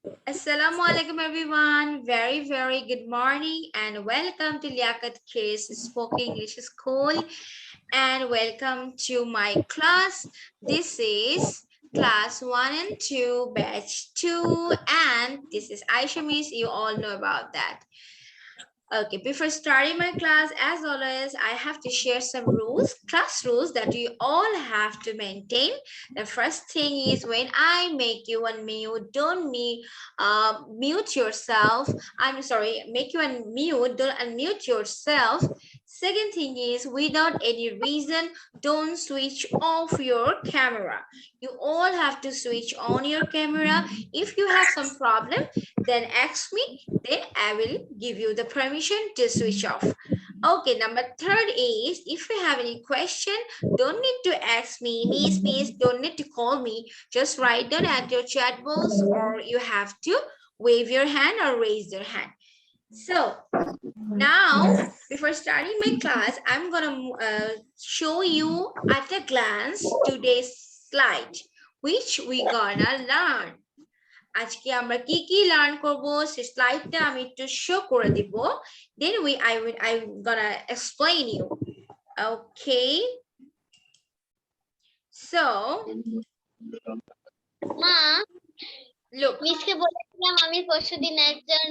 Assalamu alaikum everyone. Very good morning and welcome to Liaquat Kids Spoken English School and welcome to my class. This is class 1 and 2 batch 2 and this is Aisha Miss. You all know about that. Okay, before starting my class, as always, I have to share some rules, class rules that you all have to maintain. The first thing is when I make you unmute, don't mute yourself. I'm sorry, make you unmute, don't unmute yourself. Second thing is without any reason, don't switch off your camera. You all have to switch on your camera. If you have some problem, then ask me, then I will give you the permission to switch off. Okay, number third is if you have any question, don't need to ask me, miss, don't need to call me. Just write down at your chat box or you have to wave your hand or raise your hand. So now, before starting my class, I'm gonna show you at a glance today's slide, which we gonna learn. আজকে আমরা কি কি learn করব সেই স্লাইডটা আমি একটু show করে দিব then I'm gonna explain you. Okay, so মা look, মিসকে বলেছিলাম আমি পরশুদিন একজন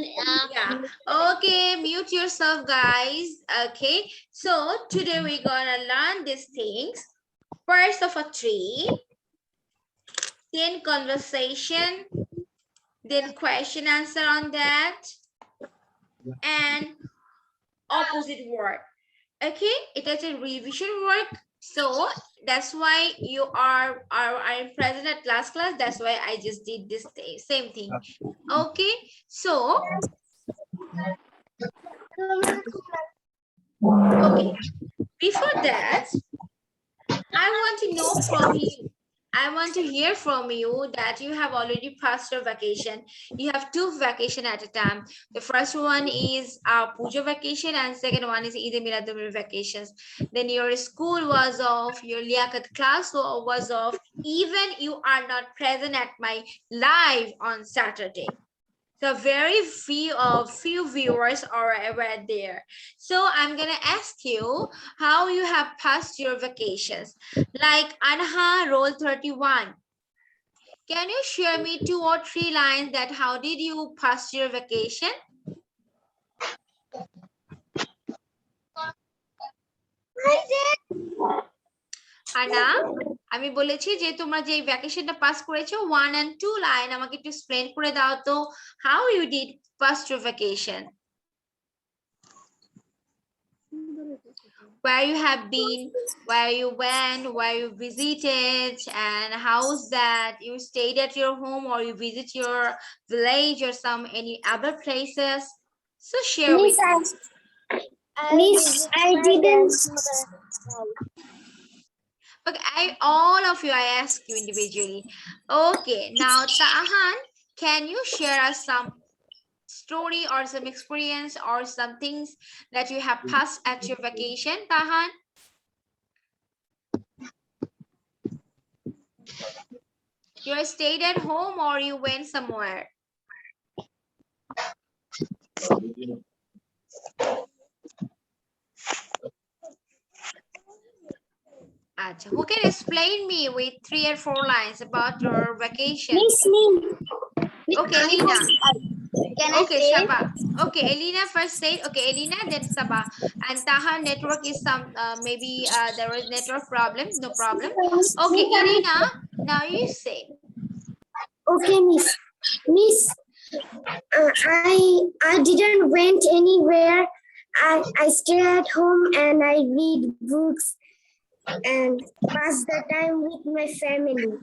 yeah, okay, mute yourself guys. Okay, so today we're gonna learn these things. First of a tree, then conversation, then question answer on that, and opposite word. Okay, it is a revision work, so that's why you are present at last class. That's why I just did this same thing. Okay, so okay, before that I want to know from you, I want to hear from you that you have already passed your vacation. You have 2 vacation at a time. The first one is our Puja vacation and second one is Eid Miladul vacations. Then your school was off, your Liaquat class was off. Even you are not present at my live on Saturday. So very few viewers are there. So I'm gonna ask you how you have passed your vacations. Like Anha, roll 31. Can you share me 2 or 3 lines that how did you pass your vacation? আনা আমি বলেছি যে তোমরা যে ভ্যাকেশনটা pass করেছো 1 and 2 line আমাকে একটু explain করে দাও তো how you did pass your vacation, where you have been, where you went, where you visited, and how's that you stayed at your home or you visit your village or some any other places. So share with me. Miss I didn't Okay, all of you I ask you individually. Okay, now Tahan, can you share us some story or some experience or some things that you have passed at your vacation, Tahan? You stayed at home or you went somewhere? Achha, who can explain me with 3 or 4 lines about your vacation? Miss me. Okay, Elena. Can Okay, I say? Shaba. Okay, Elena first said. Okay, Elena, then Saba. And Taha network is some maybe there was network problem. No problem. Okay, Elena, now you say. Okay, Miss. Miss, I didn't went anywhere. I stay at home and I read books and pass the time with my family.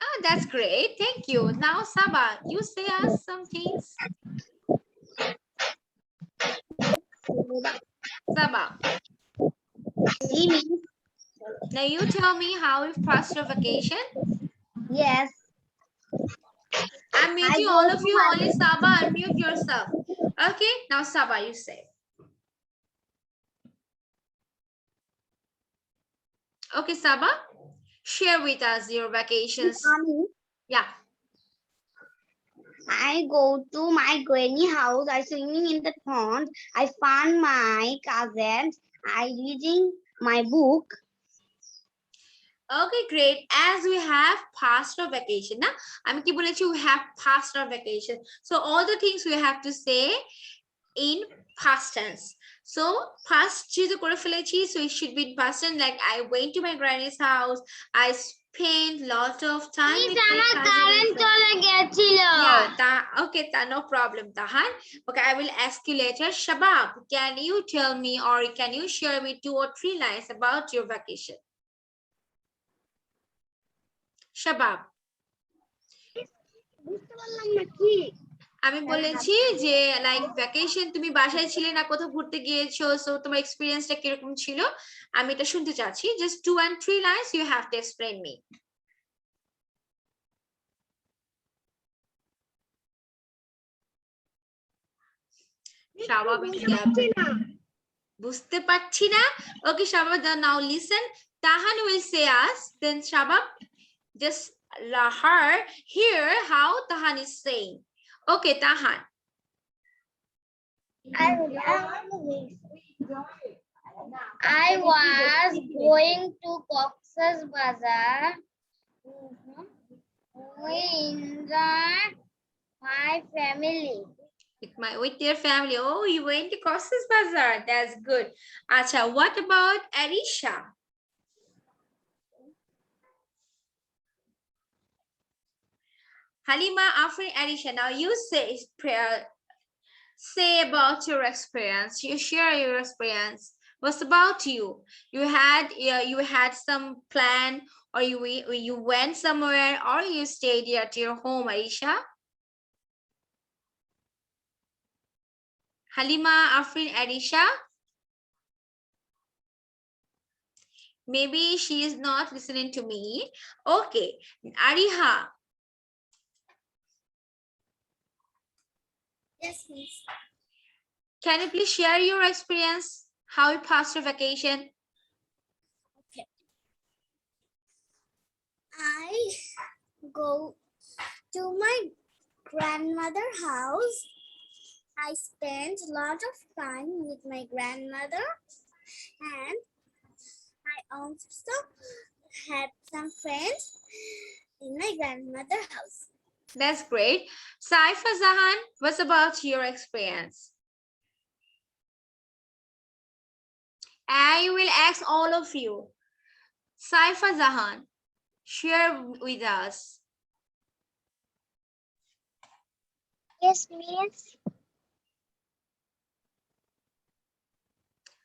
Oh, that's great. Thank you. Now, Saba, you say us some things. Saba. Now you tell me how you passed your vacation. Yes. I'm muting all of you. Only Saba, unmute yourself. Okay, now Saba, you say. Okay, Saba, share with us your vacations. Yeah. I go to my granny house. I swimming in the pond. I found my cousins. I reading my book. Okay, great. As we have passed our vacation, na? আমি কি বলেছি we have passed our vacation. So all the things we have to say in past tense. So past যেহেতু করে ফেলেছি, so it should be in past tense. Like I went to my granny's house. I spent lot of time with my cousin. Yeah, okay, no problem, Tahan. Okay, I will ask you later. Shabab, can you tell me or can you share me 2 or 3 lines about your vacation? Shabab. আমি বলেছি যে like vacation তুমি বাসায় ছিলে না কোথাও ঘুরতে গিয়েছো, সো তোমার এক্সপেরিয়েন্সটা কিরকম ছিল আমি এটা শুনতে চাচ্ছি। Just 2 and 3 lines you have to explain me. শাবাব বুঝতে পারছি না। ওকে শাবাব, now listen. Tahan will say us, then Shabab just her hear how Tahan is saying. Okay, Tahan. I was going to Cox's Bazar with my family. With your family. Oh, you went to Cox's Bazar. That's good. Acha, what about Arisha? Halima, Afrin, Arisha. Now you say about your experience. You share your experience. What's about you? You had some plan, or you went somewhere, or you stayed at your home, Arisha? Halima, Afrin, Arisha. Maybe she is not listening to me. Okay, Ariha. Yes, miss. Can you please share your experience? How you passed your vacation? Okay. I go to my grandmother's house. I spent a lot of time with my grandmother, and I also had some friends in my grandmother's house. That's great. Saifa Zahan, what's about your experience? I will ask all of you. Saifa Zahan, share with us. Yes, miss.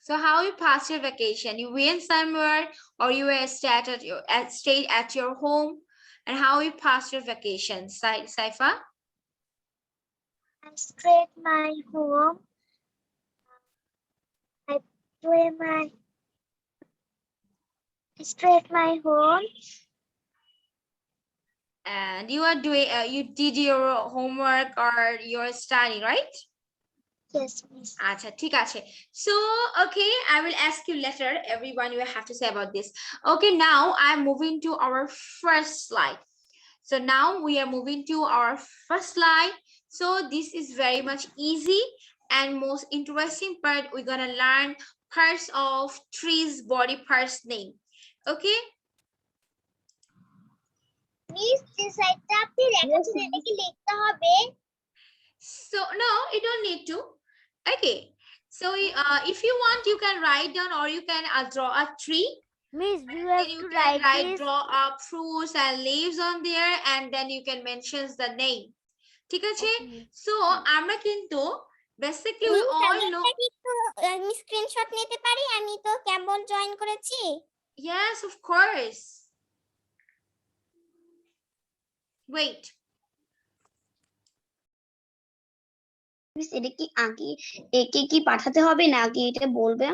So how you passed your vacation? You went somewhere, or you were stayed at your home? And how you passed your vacation, Saifa? I stayed my home. I stayed my home. And you are doing you did your homework or your study, right? Yes, miss. Acha, ঠিক আছে. So okay, I will ask you later everyone you have to say about this. Okay, now I'm moving to our first slide. So now we are moving to our first slide. So this is very much easy and most interesting part. We're gonna learn parts of trees body parts name. Okay. Miss, this সাইডটা আপনি লেখাছেন এটা কি লিখতে হবে? So no, you don't need to. Okay. So if you want, you can write down, or you can draw a tree. Miss, you have Then you to can write this. draw up fruits and leaves on there, and then you can mention the name. ঠিক আছে? So আমরা কিন্তু basically we all know. আমি screenshot নিতে পারি? আমি তো কেবল join করেছি। Yes, of course. Wait. Miss এটা কি আগে একে কি পাঠাতে হবে নাকি এটা বলবে?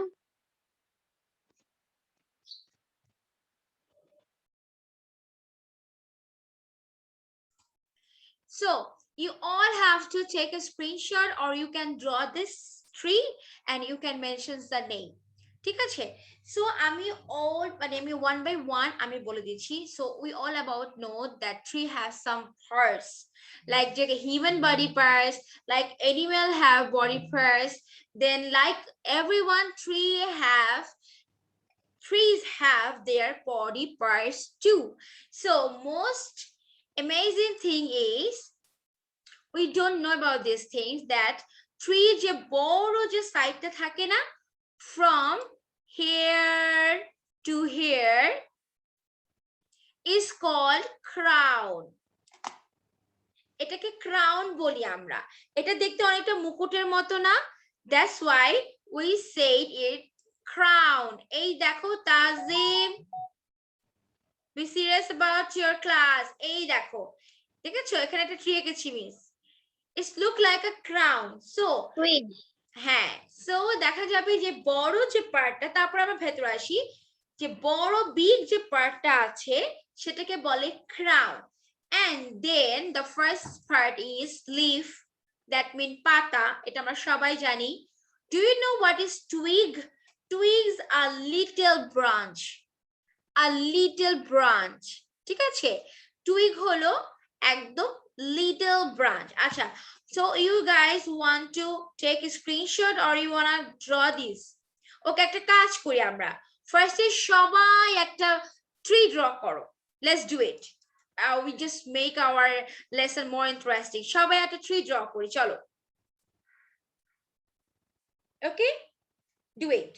So you all have to take a screenshot, or you can draw this tree and you can mention the name. ঠিক আছে, so আমি all মানে আমি one by one আমি বলে দিচ্ছি. So we all about know that tree has some parts, like the human body parts, like animal have body parts, then like everyone trees have their body parts too. So most amazing thing is we don't know about these things, that tree যে বড় যে সাইডটা থাকে না, from here to here is called crown. এটাকে crown বলি আমরা. এটা দেখতে অনেকটা মুকুটের মতো না? That's why we said it crown. এই দেখো তাজিম, be serious about your class. এই দেখো, দেখেছো এখানে একটা ট্রি এঁকেছি miss. It look like a crown. So Twig. হ্যাঁ, সো দেখা যাবে যে বড় যে পার্টটা, তারপর আমরা ভেতরে আসি, যে বড় বিগ যে পার্টটা আছে সেটাকে বলে crown. And then the first part is leaf, that mean পাতা, এটা আমরা সবাই জানি. Do you know what is twig? Twigs are little branch, a little branch. ঠিক আছে, twig হলো একদম little branch. আচ্ছা, so you guys want to take a screenshot or you want to draw this? Okay, একটা কাজ করি আমরা. First সবাই একটা tree draw করো. Let's do it. We just make our lesson more interesting. সবাই একটা tree draw করি, চলো. Okay, do it.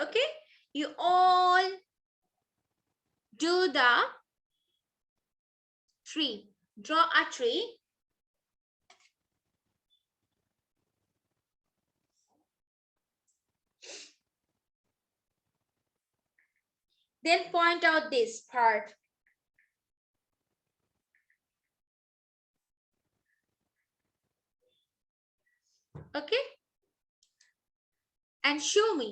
Okay, you all do the tree. Draw a tree. Then point out this part. Okay, and show me.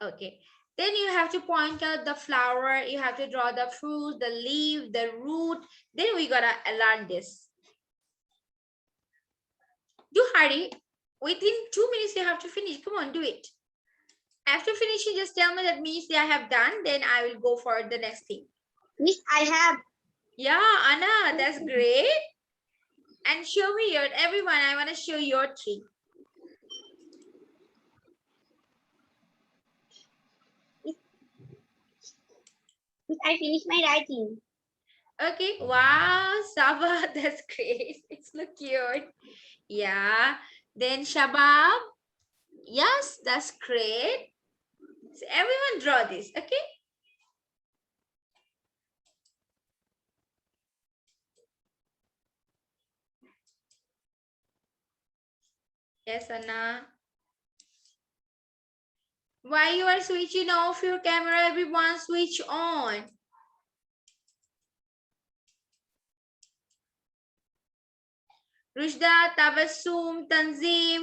Okay, then you have to point out the flower, you have to draw the fruit, the leaf, the root. Then we gotta learn this. Do hurry, within 2 minutes you have to finish. Come on, do it. After finishing, just tell me that means I have done, then I will go for the next thing. Miss, I have. Yeah, Anna, that's great. And show me your, everyone, I want to show your tree. Miss, I finished my writing. Okay, wow, Saba, that's great. It's look cute. Yeah, then Shabab. Yes, that's great. So everyone draw this, okay? Yes, Anna. Why you are switching off your camera? Everyone switch on. Rushda, Tabassum, Tanzim,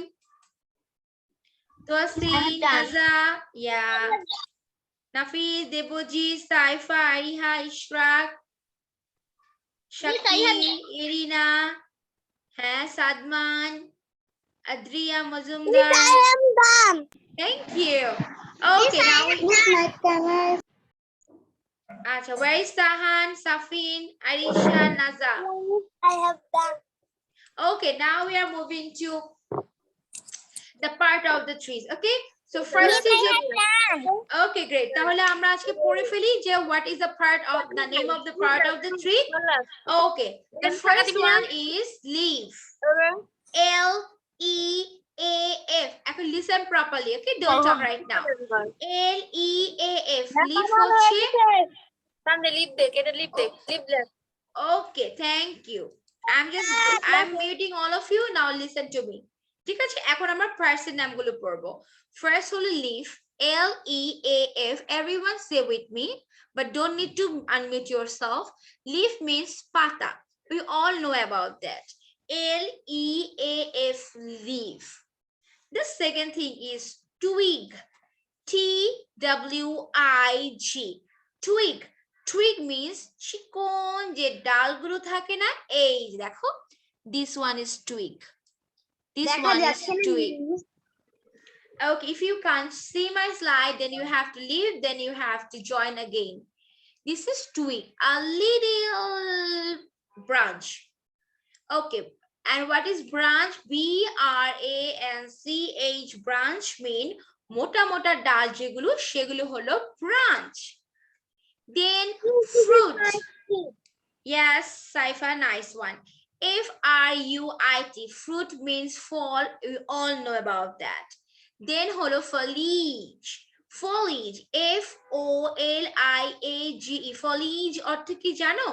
Tosin, Naza, yeah. Nafiz, Deboji, Saifa, Ariha, Ishraq, Shakti, Irina, Sadman, Adria, Mazumdar. I am done. Thank you. Okay, now Acha, where is Sahan, Safin, Arisha, Naza? I have done. Okay, now we are moving to the part of the trees. Okay, so first is okay, great. তাহলে আমরা আজকে পড়ে ফেলি যে what is the part of the name of the part of the tree. Okay, the first one is leaf. L-E-A-F. এখন listen properly. Okay, don't talk right now. L-E-A-F. Leaf হচ্ছে okay, thank you. I'm muting all of you. Now listen to me. ঠিক আছে, এখন আমরা parts এর নামগুলো পড়বো. First হলো leaf, L-E-A-F. Everyone say with me, but don't need to unmute yourself. Leaf means pata. We all know about that. L-E-A-F, leaf. The second thing is twig, T-W-I-G, twig. Twig means চিকন যে ডালগুলো থাকে না, এই দেখো, this one is twig, this দেখা one is যাচ্ছে না twig. miss। Okay, if you can't see my slide, then you have to leave, then you have to join again. This is twig, a little branch. Okay, and what is branch? B-R-A-N-C-H, branch mean মোটা মোটা ডাল যেগুলো, সেগুলো হলো branch. Then fruit. Yes, Saifa, nice one. F-R-U-I-T, fruit means fall. We all know about that. Then holo foliage. Foliage, F-O-L-I-A-G-E, foliage অর্থ কি জানো?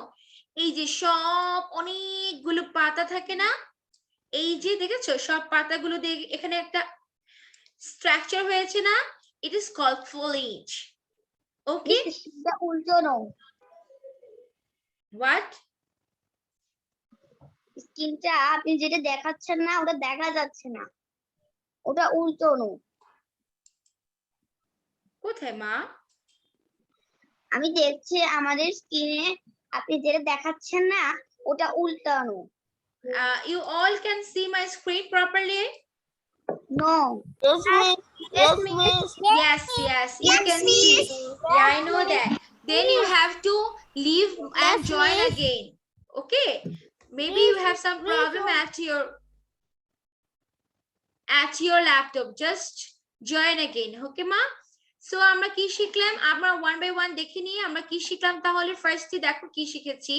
এই যে সব অনেকগুলো পাতা থাকে না, এই যে দেখেছো সব পাতাগুলো এখানে একটা স্ট্রাকচার হয়েছে না, it is called foliage. Okay, এটা উল্টানো, what? স্কিনটা আপনি যেটা দেখাচ্ছেন না ওটা দেখা যাচ্ছে না, ওটা উল্টানো। কোথায় মা? আমি দেখছি আমাদের স্ক্রিনে আপনি যেটা দেখাচ্ছেন না ওটা উল্টানো। You all can see my screen properly? No. Yes, miss. Yes, miss. Yes, you Yes, can miss. see. Yeah, I know that. Then you have to leave and Yes, join miss. again. Okay, maybe you have some problem at your laptop. Just join again. Okay ma? So আমরা কি শিখলাম? আমরা one by one দেখে নিয়ে আমরা কি শিখলাম তাহলে ফার্স্টে দেখো কি শিখেছি।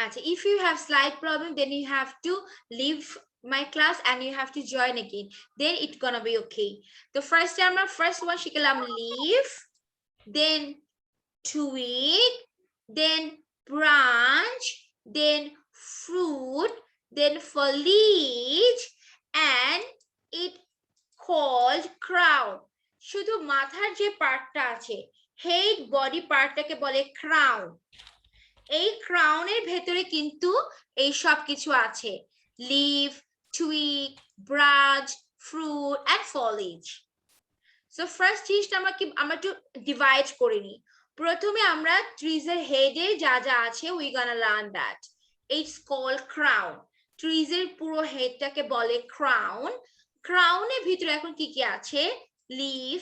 আচ্ছা, if you have slide problem, then you have to leave my class and you have to join again. Then it's gonna be okay. The first time, first one শিখলাম leaf, then twig, then branch, then fruit, then foliage, and it called crown. শুধু মাথার যে পার্টটা আছে, head body পার্টটাকে বলে crown. এই ক্রাউনের ভেতরে কিন্তু এই সব কিছু আছে, leaf, twig, branch, fruit and foliage. So first জিনিসটা আমরা একটু ডিভাইড করে নিই। প্রথমে আমরা ট্রিজের হেডে যা যা আছে we gonna learn that. It's called crown. ট্রিজের পুরো হেডটাকে বলে ক্রাউন। ক্রাউনের ভিতরে এখন কি কি আছে? Leaf,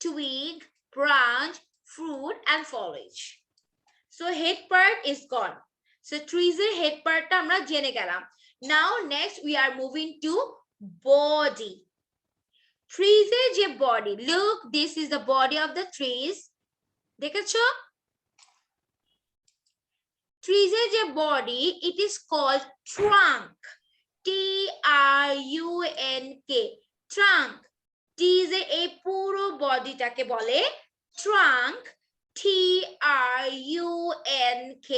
twig, branch, fruit and foliage. So head part is gone. So trees head part ta amra jene gelam. Now next we are moving to body. Trees je body. Look, this is the body of the trees. Dekhecho? Trees je body, it is called trunk. T-R-U-N-K. Trunk. Trees ei puro body take bole trunk. T-R-U-N-K,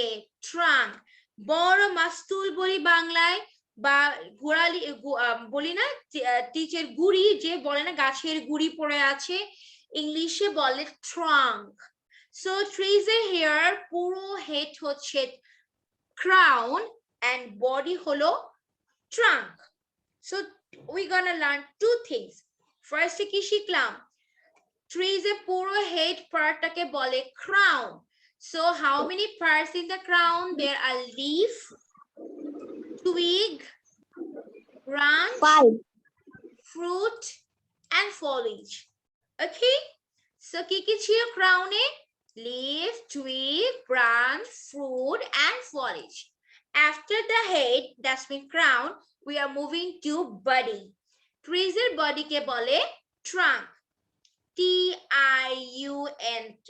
trunk. বড় মাস্তুল বলি বাংলায়, বা গোড়ালি বলি না, টিচের গুড়ি যে বলে না, গাছের গুড়ি পড়ে আছে, ইংলিশে বলে ট্রাঙ্ক। সো ট্রিজ এর হেয়ার পুরো হেড হচ্ছে ক্রাউন এন্ড বডি হলো trunk. So we gonna learn to things. ফার্স্টে কি শিখলাম? Trees a puro head part take bole crown. So how many parts in the crown? There are leaf, twig, branch, 5. fruit and foliage. Okay, so kiki chilo crown e? Leaf, twig, branch, fruit and foliage. After the head, that's mean crown, we are moving to body. Trees er body ke bole trunk. T-I-U-N-K.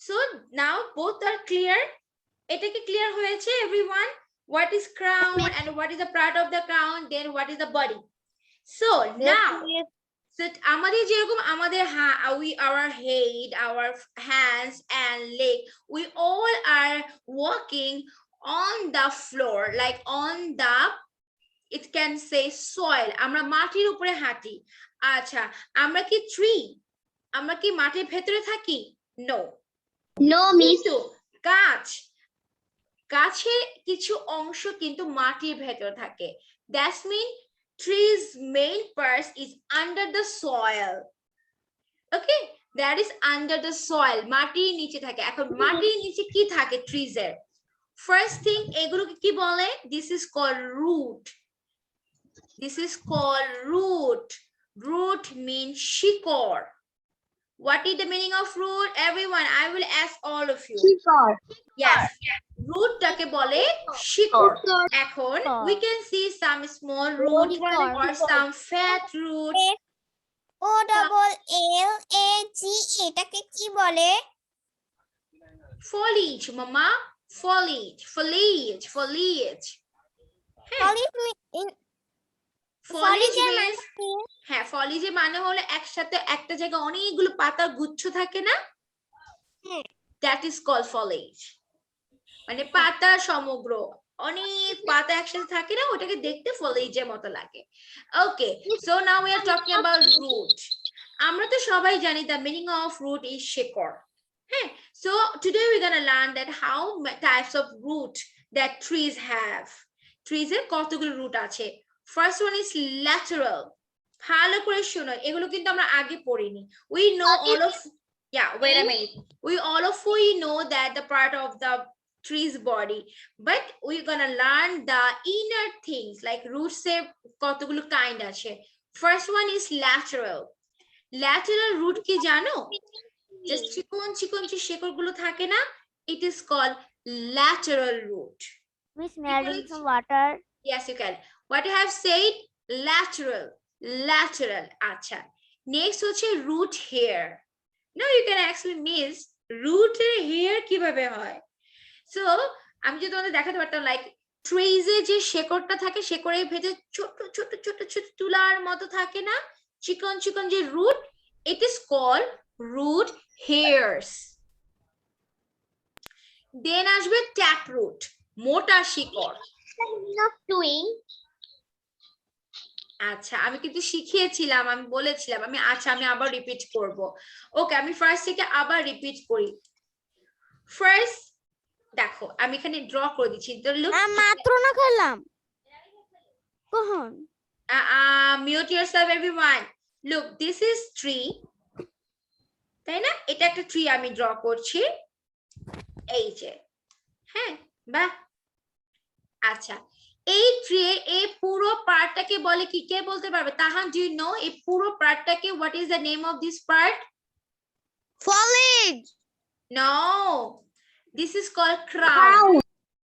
So now both are clear. Eta ki clear hoyeche everyone? What is crown and what is the part of the crown? Then what is the body? So now, so amader jerokom amader our head, our hands and leg, we all are walking on the floor, like on the, it can say soil. Amra matir upore hati. Acha, amra ki tree? আমরা কি মাটির ভেতরে থাকি? No. No, miss. গাছের কিছু অংশ কিন্তু মাটির ভেতরে থাকে। That's mean tree's main part is under the soil. Okay, that is under the soil. মাটির নিচে থাকে। এখন মাটির নিচে কি থাকে trees এর? First thing, এগুলোকে কি বলে? This is called root. This is called root. Root means শিকড়. What is the meaning of root? Everyone, I will ask all of you. শিকড়। Yes. Root টাকে বলে শিকড়। এখন we can see some small root or some fat root. OLLAGE এটাকে কি বলে? Foliage, mama. Foliage. Foliage. Foliage. Foliage means হ্যাঁ, foliage এর মানে হলো একসাথে একটা জায়গায় অনেকগুলো পাতার গুচ্ছ থাকে না? That is called foliage. মানে পাতা সমগ্র অনেক পাতা একসাথে থাকে না, ওটাকে দেখতে foliage এর মতো লাগে। Okay, so now we are talking about root. আমরা তো সবাই জানি the meaning of root is শিকড়। হ্যাঁ, so today we're gonna learn that how types of root that trees have. Trees এর কতগুলো root আছে? First one is lateral. ভালো করে শুনো, এগুলো কিন্তু আমরা আগে পড়িনি। We know all of, yeah, wait a minute. We know that the part of the tree's body, but we're gonna learn the inner things like roots এর কতগুলো kind আছে। First one is lateral. Lateral root কি জানো? Just চিকন চিকন যে শেকড়গুলো থাকে না, it is called lateral root. Miss, may I drink some water? Yes, you can. What you have said? Lateral. Lateral. আচ্ছা, next হচ্ছে root hair. Now you can ask me, miss, root hair কিভাবে হয়? So আমি যদি তোমাদের দেখাতে পারতাম, like trees এ যে শেকড়টা থাকে, শেকড়ের ভেতরে ছোট ছোট ছোট ছোট তুলার মতো থাকে না, চিকন চিকন যে root, it is called root hairs. Then আসবে tap root, মোটা শিকড়। আচ্ছা, আমি কিন্তু শিখিয়েছিলাম, আমি বলেছিলাম, আমি আবার রিপিট করব। ওকে, আমি ফার্স্ট থেকে আবার রিপিট করি। ফার্স্ট দেখো, আমি এখানে ড্র করে দিচ্ছি। মাত্র না খেলাম কখন? Mute yourself everyone. Look, this is tree. তাই না? এটা একটা ট্রি আমি ড্র করছি, এই যে। হ্যাঁ, বাহ। আচ্ছা, এই ট্রি এই পুরো পার্টটাকে বলে কি? কে বলতে পারবে? তাহান, ডু ইউ নো এই পুরো পার্টটাকে what is the name of this part? Foliage. No, this is called crown.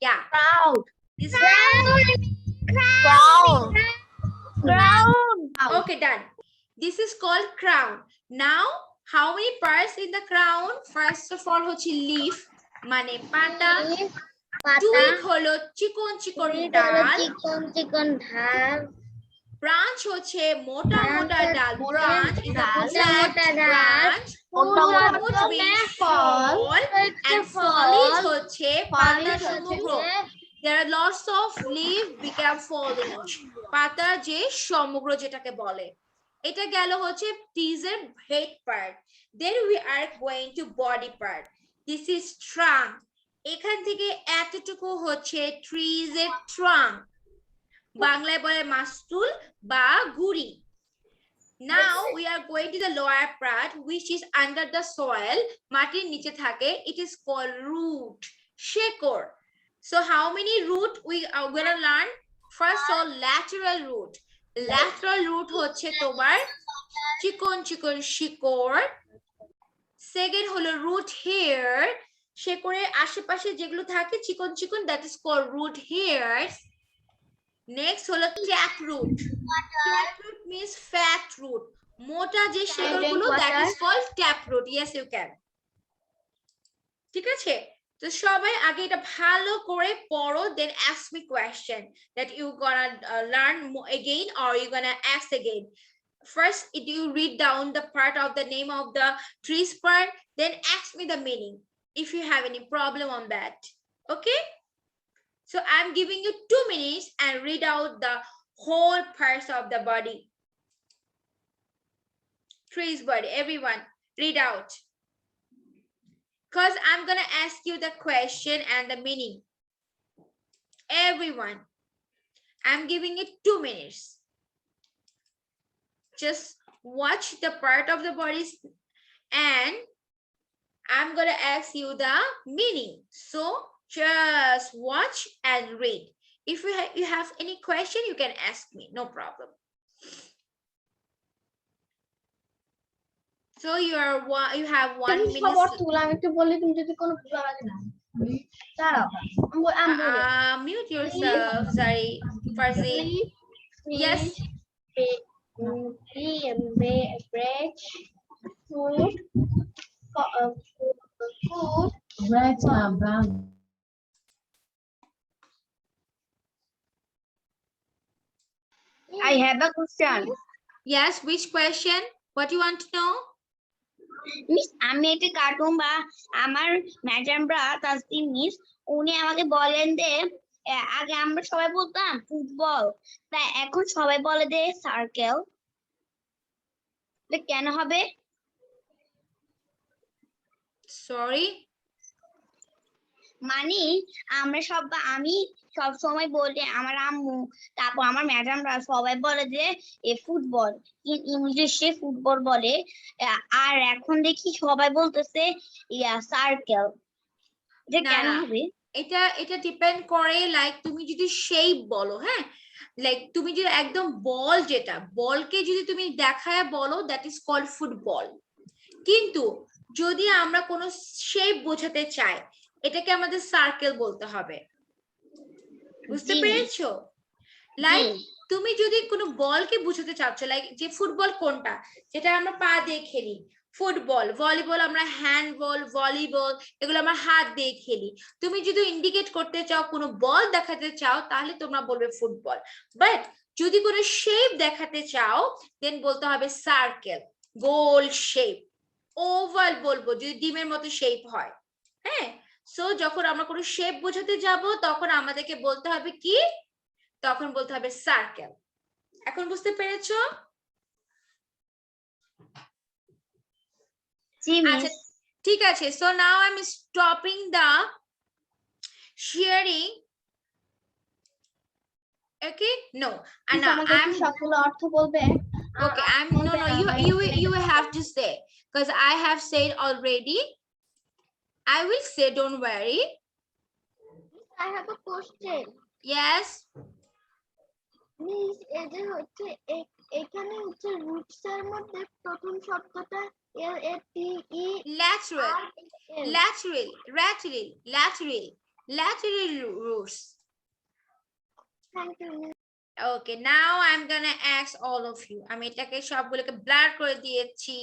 Yeah, Crown. this Crown. okay, done. This is called crown. Now how many parts in the crown? First of all হচ্ছে leaf মানে পাতা, twig হলো চিকন চিকন ডাল, branch হচ্ছে মোটা মোটা ডাল, branch is a branch, root means fall, and foliage হচ্ছে পাতা সমগ্র। There are lots of leaf become foliage, পাতা যে সমগ্র যেটাকে বলে। এটা গেল হচ্ছে trees এর head part. Then we are going to body part. This is trunk. এখান থেকে এতটুকু হচ্ছে trees এর trunk, বাংলায় বলে মাস্তুল বা গুড়ি। Now we are going to the lower part which is under the soil, মাটির নিচে থাকে, it is called root, শেকড়। So how many root we are going to learn? First of all, lateral root. Lateral root হচ্ছে তোমার চিকন চিকন শিকড়। Second হলো root hair, শেকড়ের আশেপাশে যেগুলো থাকে চিকন চিকন, that is called root hairs. Next হলো tap root. Tap root means fat root, মোটা যে শেকড়গুলো, that is called tap root. Yes, you can. ঠিক আছে, তো সবাই আগে এটা ভালো করে পড়ো, then ask me question that you gonna learn again or you gonna ask again. First, if you read down the part of the name of the trees part, then ask me the meaning if you have any problem on that. Okay, so I'm giving you 2 minutes and read out the whole parts of the body. Trees body, everyone read out, because I'm gonna ask you the question and the meaning. Everyone, I'm giving you 2 minutes. just watch the part of the body and I'm going to ask you the meaning. So just watch and read. If you have any question, you can ask me, no problem. So you have 1 minute. Mute yourself, Zari. Farzi. Yes. I have a question. Yes, which question? What do you want to know? Miss আমি একটা cartoon বা আমার ম্যাডামরা তাসদিন miss উনি আমাকে বলেন যে আগে আমরা সবাই বলতাম ফুটবল তাই এখন সবাই বলে যে সার্কেল কেন হবে Sorry. মানে আমরা আমি সব সময় বলি আমার আম্মু তারপর আমার ম্যাডামরা সবাই বলে যে ফুটবল ইংলিশে ফুটবল বলে আর এখন দেখি সবাই বলতেছে সার্কেল যে কেন হবে এটা ডিপেন্ড করে লাইক তুমি যদি শেপ বলো হ্যাঁ লাইক তুমি যদি একদম বল যেটা বলকে যদি তুমি দেখায় বলো দ্যাট ইজ কল্ড ফুটবল কিন্তু যদি আমরা কোনো শেপ বোঝাতে চাই এটাকে আমাদের সার্কেল বলতে হবে বুঝতে পেরেছো লাইক তুমি যদি কোনো বলকে বোঝাতে চাচ্ছ লাইক যে ফুটবল কোনটা যেটা আমরা পা দিয়ে খেলি ফুটবল ভলিবল আমরা হ্যান্ডবল ভলিবল এগুলো আমরা হাত দিয়ে খেলি তুমি যদি ইন্ডিকেট করতে চাও কোনো বল দেখাতে চাও তাহলে তোমরা বলবে ফুটবল বাট যদি কোনো শেপ দেখাতে চাও দেন বলতে হবে সার্কেল গোল শেপ ওভাল বলবো যদি ডিমের মতো শেপ হয় হ্যাঁ সো যখন আমরা কোনো শেপ বোঝাতে যাব তখন আমাদেরকে বলতে হবে কি তখন বলতে হবে সার্কেল এখন বুঝতে পেরেছো আচ্ছা ঠিক আছে so now I'm stopping the sharing okay no and now I'm সকল অর্থ বলবে okay I'm no you have to say because I have said already I will say don't worry I have a question. yes miss এই যে হচ্ছে এখানে হচ্ছে roots এর মধ্যে প্রথম শব্দটা lateral roots Thank you. okay now I'm gonna ask all of you আমি এটাকে সবগুলোকে ব্লার করে দিয়েছি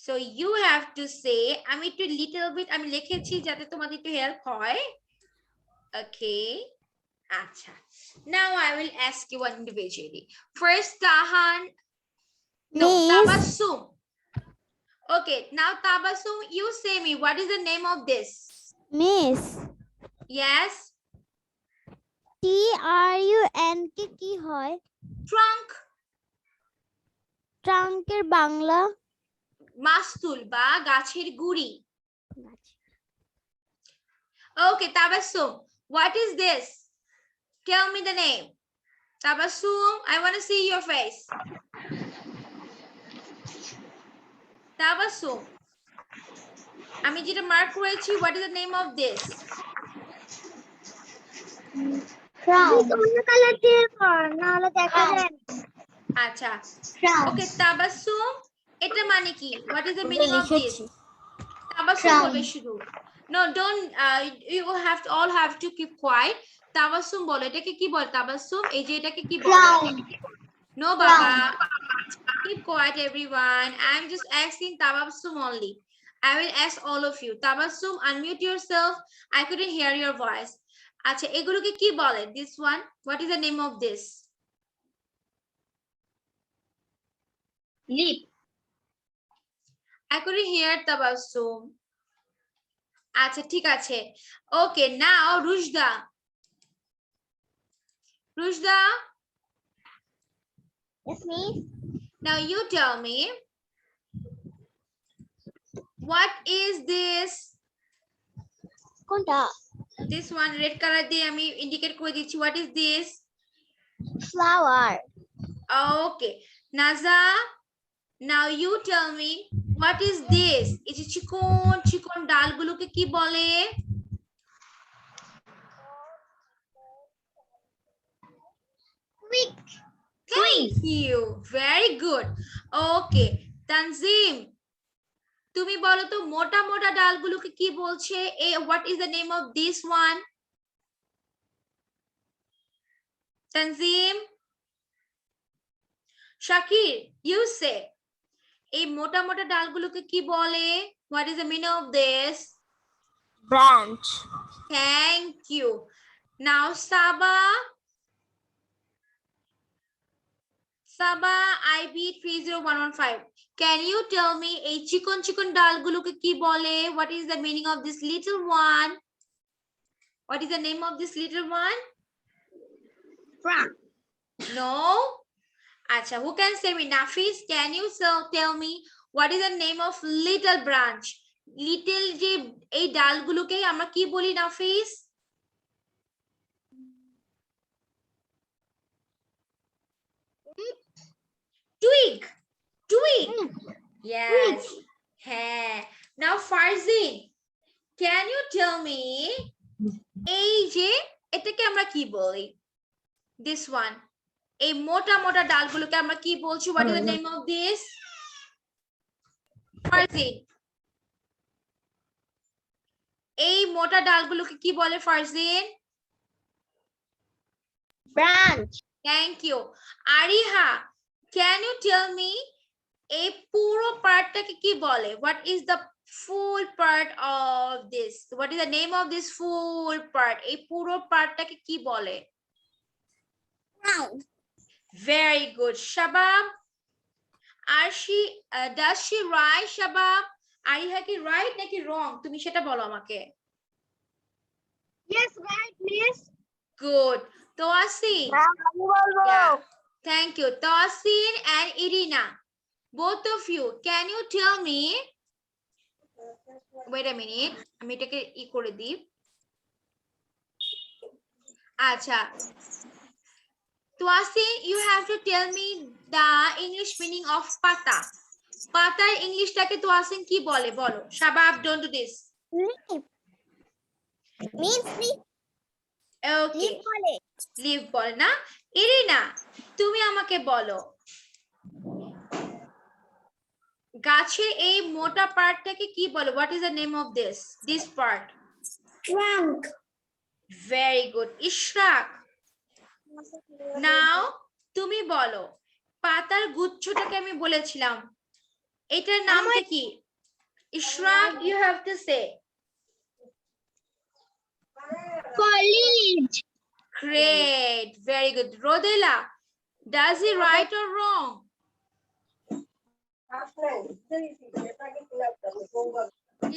so you have to say আমি একটু little bit আমি লিখেছি যাতে তোমাদের একটু হেল্প হয় okay acha now I will ask you one individually first Tahan no Tabassum okay now Tabassum you say me what is the name of this Miss yes TRUNK কি হয় trunk ট্রাঙ্কের Bangla মাস্তুল বা গাছের গুড়ি okay Tabassum what is this tell me the name Tabassum I want to see your face Tabassum আমি যেটা mark করেছি what is the name of this অন্য colour দিয়ে কর না হলে দেখা যায় আচ্ছা okay Tabassum এটা মানে কি what is the meaning of this Tabassum বলবে শুধু no don't you have to all have to keep quiet Tabassum বলো এটাকে কি বলে Tabassum এই যে এটাকে কি বলে no baba keep quiet everyone I'm just asking Tabassum only I will ask all of you Tabassum unmute yourself I couldn't hear your voice আচ্ছা এগুলোকে কি বলে this one what is the name of this lip I couldn't hear Tabassum আচ্ছা ঠিক আছে okay now Rushda Yes, miss. now you tell me what is this কোনটা this one red color দিয়ে আমি indicate করে দিচ্ছি what is this flower Okay. Naza, now you tell me what is this? এই যে চিকন চিকন ডালগুলোকে কি বলে? Twig. Thank you. Very good. Okay. Tanzim, তুমি বলো তো মোটা মোটা ডালগুলোকে কি বলছে? What is the name of this one? Tanzim, Shakir, you say. এই মোটা মোটা ডালগুলোকে কি বলে? What is the meaning of this? Branch. Thank you. Now Saba. Saba IB 30115. Can you tell me এই চিকন চিকন ডালগুলোকে কি বলে? What is the meaning of this little one? What is the name of this little one? Branch. No. Acha, who can say me? Nafis, can you tell me what is the name of little branch? Little যে এই ডালগুলোকে আমরা কি বলি নাফিস? Twig. Twig. Yes. হ্যাঁ। Now Farzin, can you tell me এই যে এটাকে আমরা কি বলি? This one. এই মোটা মোটা ডালগুলোকে আমরা কি বলছি? What is the name of this? Farzin. এই মোটা ডালগুলোকে কি বলে Farzin? Branch. Thank you. Ariha, can you tell me এই পুরো পার্টটাকে কি বলে? What is the full part of this? What is the name of this full part? এই পুরো পার্টটাকে কি বলে? Round. Very good. Shabab, does she right, Shabab? Ariha কি right নাকি wrong? তুমি সেটা বলো আমাকে। Yes, right, miss. Good. Toasin. Yeah. Thank you. Tosin and Irina. Both of you, can you tell me? Wait a minute. আমি এটাকে করে দিই। আচ্ছা। Toasin, you have to tell me the English meaning of pata. পাতার ইংলিশটাকে তোয়াসিন কি বলে বলো? শাবাব, don't do this. Leaf. Means leaf. Okay. Leaf বলে। লিভ বল না। ইরিনা, তুমি আমাকে বলো গাছের এই মোটা পার্টটাকে কি বলে? What is the name of this part? Trunk. Very good. Ishraq, নাও তুমি বলো পাতার গুচ্ছটাকে আমি বলেছিলাম এটার নামটা কি? Ishraq, you have to say. Foliage. Great. Very good. Rodela, does he right or wrong?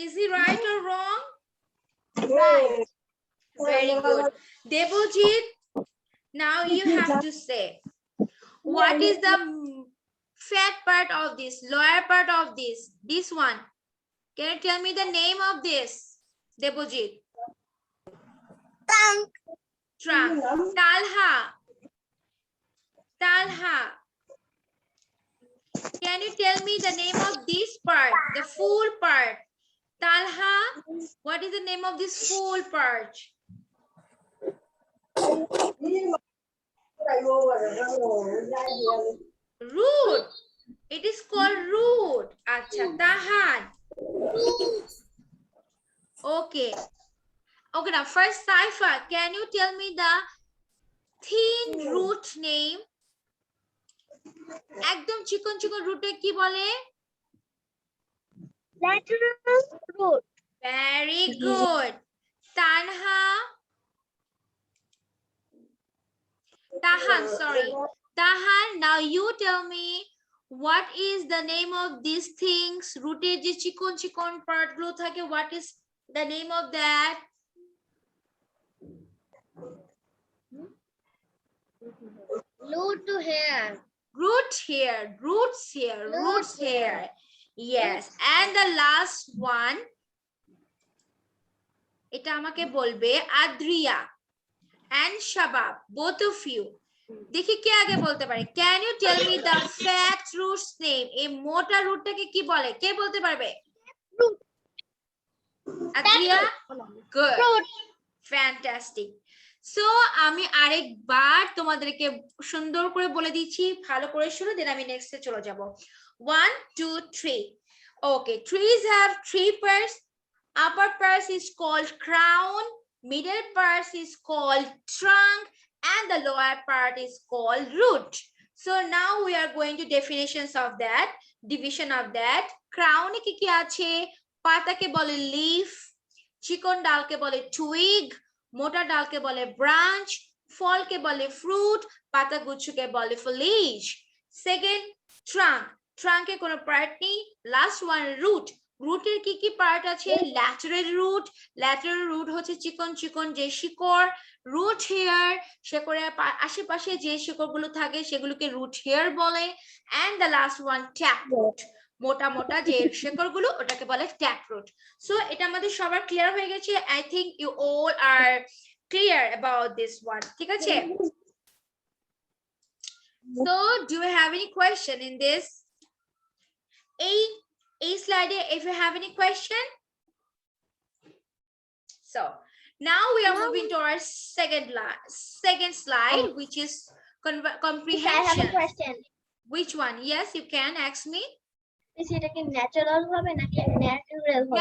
Is he right or wrong? Right. Very good. Debojit, now you have to say what is the fat part of this, lower part of this one? Can you tell me the name of this, Debojit? Trunk. Trunk. Talha. Talha, can you tell me the name of this part, the full part? Talha, what is the name of this full part? Root. It is called root. Acha, Tahan. Okay. Okay, now first Saifa, can you tell me the thin root name? একদম চিকন চিকন রুটে কি বলে? Lateral root. Very good. Tanha. Tahan, sorry. Tahan, now you tell me what is the name of these things? Roote je chikon chikon part gulo thake, what is the name of that? Root to hair. Root here, roots here, roots here. Yes, and the last one, এটা আমাকে বলবে Adria and Shabab, both of you. দেখি কে আগে বলতে পারে। Can you tell me the fat root's name? এই মোটা রুটটাকে কি বলে? কে বলতে পারবে? Adria? Good. Fantastic. So আমি আরেকবার তোমাদেরকে সুন্দর করে বলে দিচ্ছি, ভালো করে শুনো, দেন আমি নেক্সটে চলে যাব। 1 2 3. Okay, trees have three parts. Upper part is called crown, middle part is called trunk, and the lower part is called root. So now we are going to definitions of that, division of that. Crown এ কি কি আছে? পাতাকে বলে leaf, চিকন ডালকে বলে twig, মোটা ডালকে বলে branch, ফলকে বলে fruit, পাতাগুচ্ছকে বলে foliage. Second, trunk. Trunk এ কোনো part নেই. Last one, root. রুটের কি কি পার্ট আছে? ল্যাটারাল রুট হচ্ছে চিকন চিকন যে শিকড়, রুট হেয়ার শিকড়ের আশেপাশে যে শিকড়গুলো থাকে সেগুলোকে রুট হেয়ার বলে, and the last one tap root, মোটা মোটা যে শিকড়গুলো ওটাকে বলে ট্যাপ রুট। সো এটা আমাদের সবার ক্লিয়ার হয়ে গেছে। I think you all are clear about this one, ঠিক আছে? So do you have any question in this? A slide if you have any question. So now we are moving to our second slide, which is comprehension. I have a question. Which one? Yes, you can ask me. Is it a natural হবে নাকি natural হবে?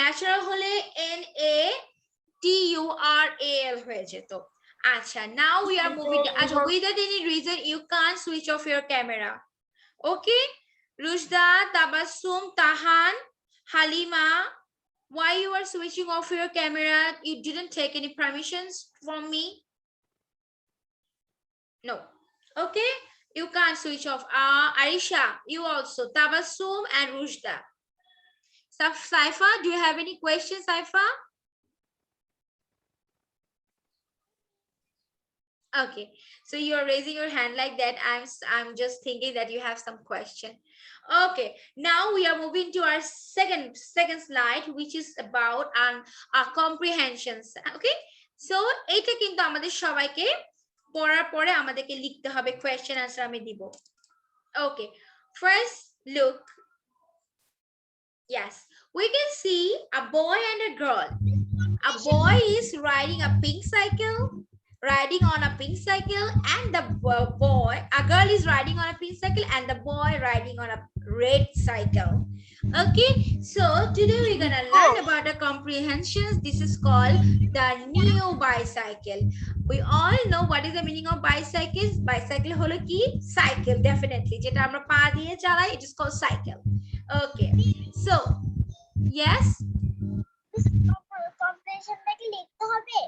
Natural হলে NATURAL হয়ে যেত। আচ্ছা, now we are moving to, আচ্ছা, without any reason you can't switch off your camera. Okay? Rushda, Tabassum, Tahan, Halima, why you are switching off your camera? You didn't take any permissions from me? No. Okay, you can't switch off. Aisha, you also. Tabassum and Rushda. Saifa, do you have any questions, Saifa? Okay, so you're raising your hand like that. I'm just thinking that you have some question. Okay, now we are moving to our second slide, which is about our comprehensions. Okay, so এটা কিন্তু আমাদের সবাইকে পড়ার পরে আমাদেরকে লিখতে হবে, question answer আমি দিব। Okay, first look. Yes, we can see a boy and a girl. A boy is riding a pink cycle, and the a girl is riding on a pink cycle and the boy riding on a red cycle. Okay, so today we're gonna learn about the comprehensions. This is called the new bicycle. We all know what is the meaning of bicycles. Bicycle holo ki cycle, definitely jeta amra pa diye chalai, it is called cycle. Okay, so yes, comprehension নাকি লিখতে হবে?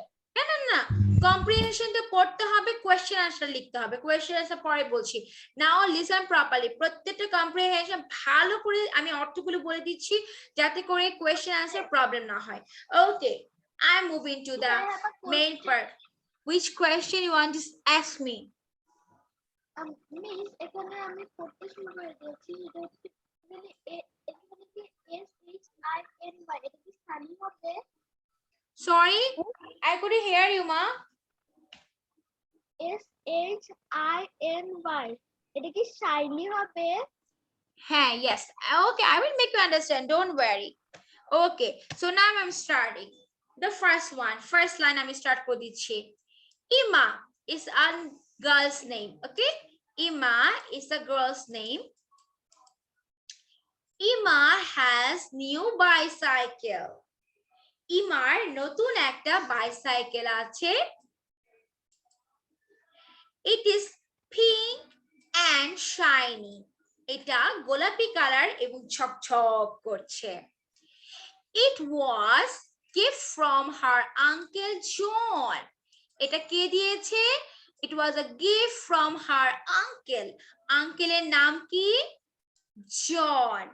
না, কম্প্রিহেনশনটা পড়তে হবে, question answer লিখতে হবে। Question answer পরে বলছি। নাও লিসেন প্রপারলি, প্রত্যেকটা কম্প্রিহেনশন ভালো করে আমি অর্থগুলো বলে দিচ্ছি যাতে করে কোয়েশ্চেন আনসার প্রবলেম না হয়। Okay, I am moving to the main part. Which question you want to ask me? Miss, এখানে আমি পড়তে শুরু করে দিয়েছি, এটা হচ্ছে মানে এখানে কি SHINY, এটা কি স্থানীয় হবে? Sorry, I couldn't hear you, ma. SHINY, এটা কি শাইনি হবে? হ্যাঁ, yes. Okay, I will make you understand, don't worry. Okay, so now I'm starting. The first line আমি start করে দিচ্ছি। Ima is a girl's name, okay? Ima is a girl's name. Ima has new bicycle. ইমার নতুন একটা bicycle আছে। It is pink and shiny. এটা গোলাপি colour এবং ঝকঝক করছে। It was gift from her uncle John. এটা কে দিয়েছে? It was a gift from her uncle. আঙ্কেলের নাম কি? John.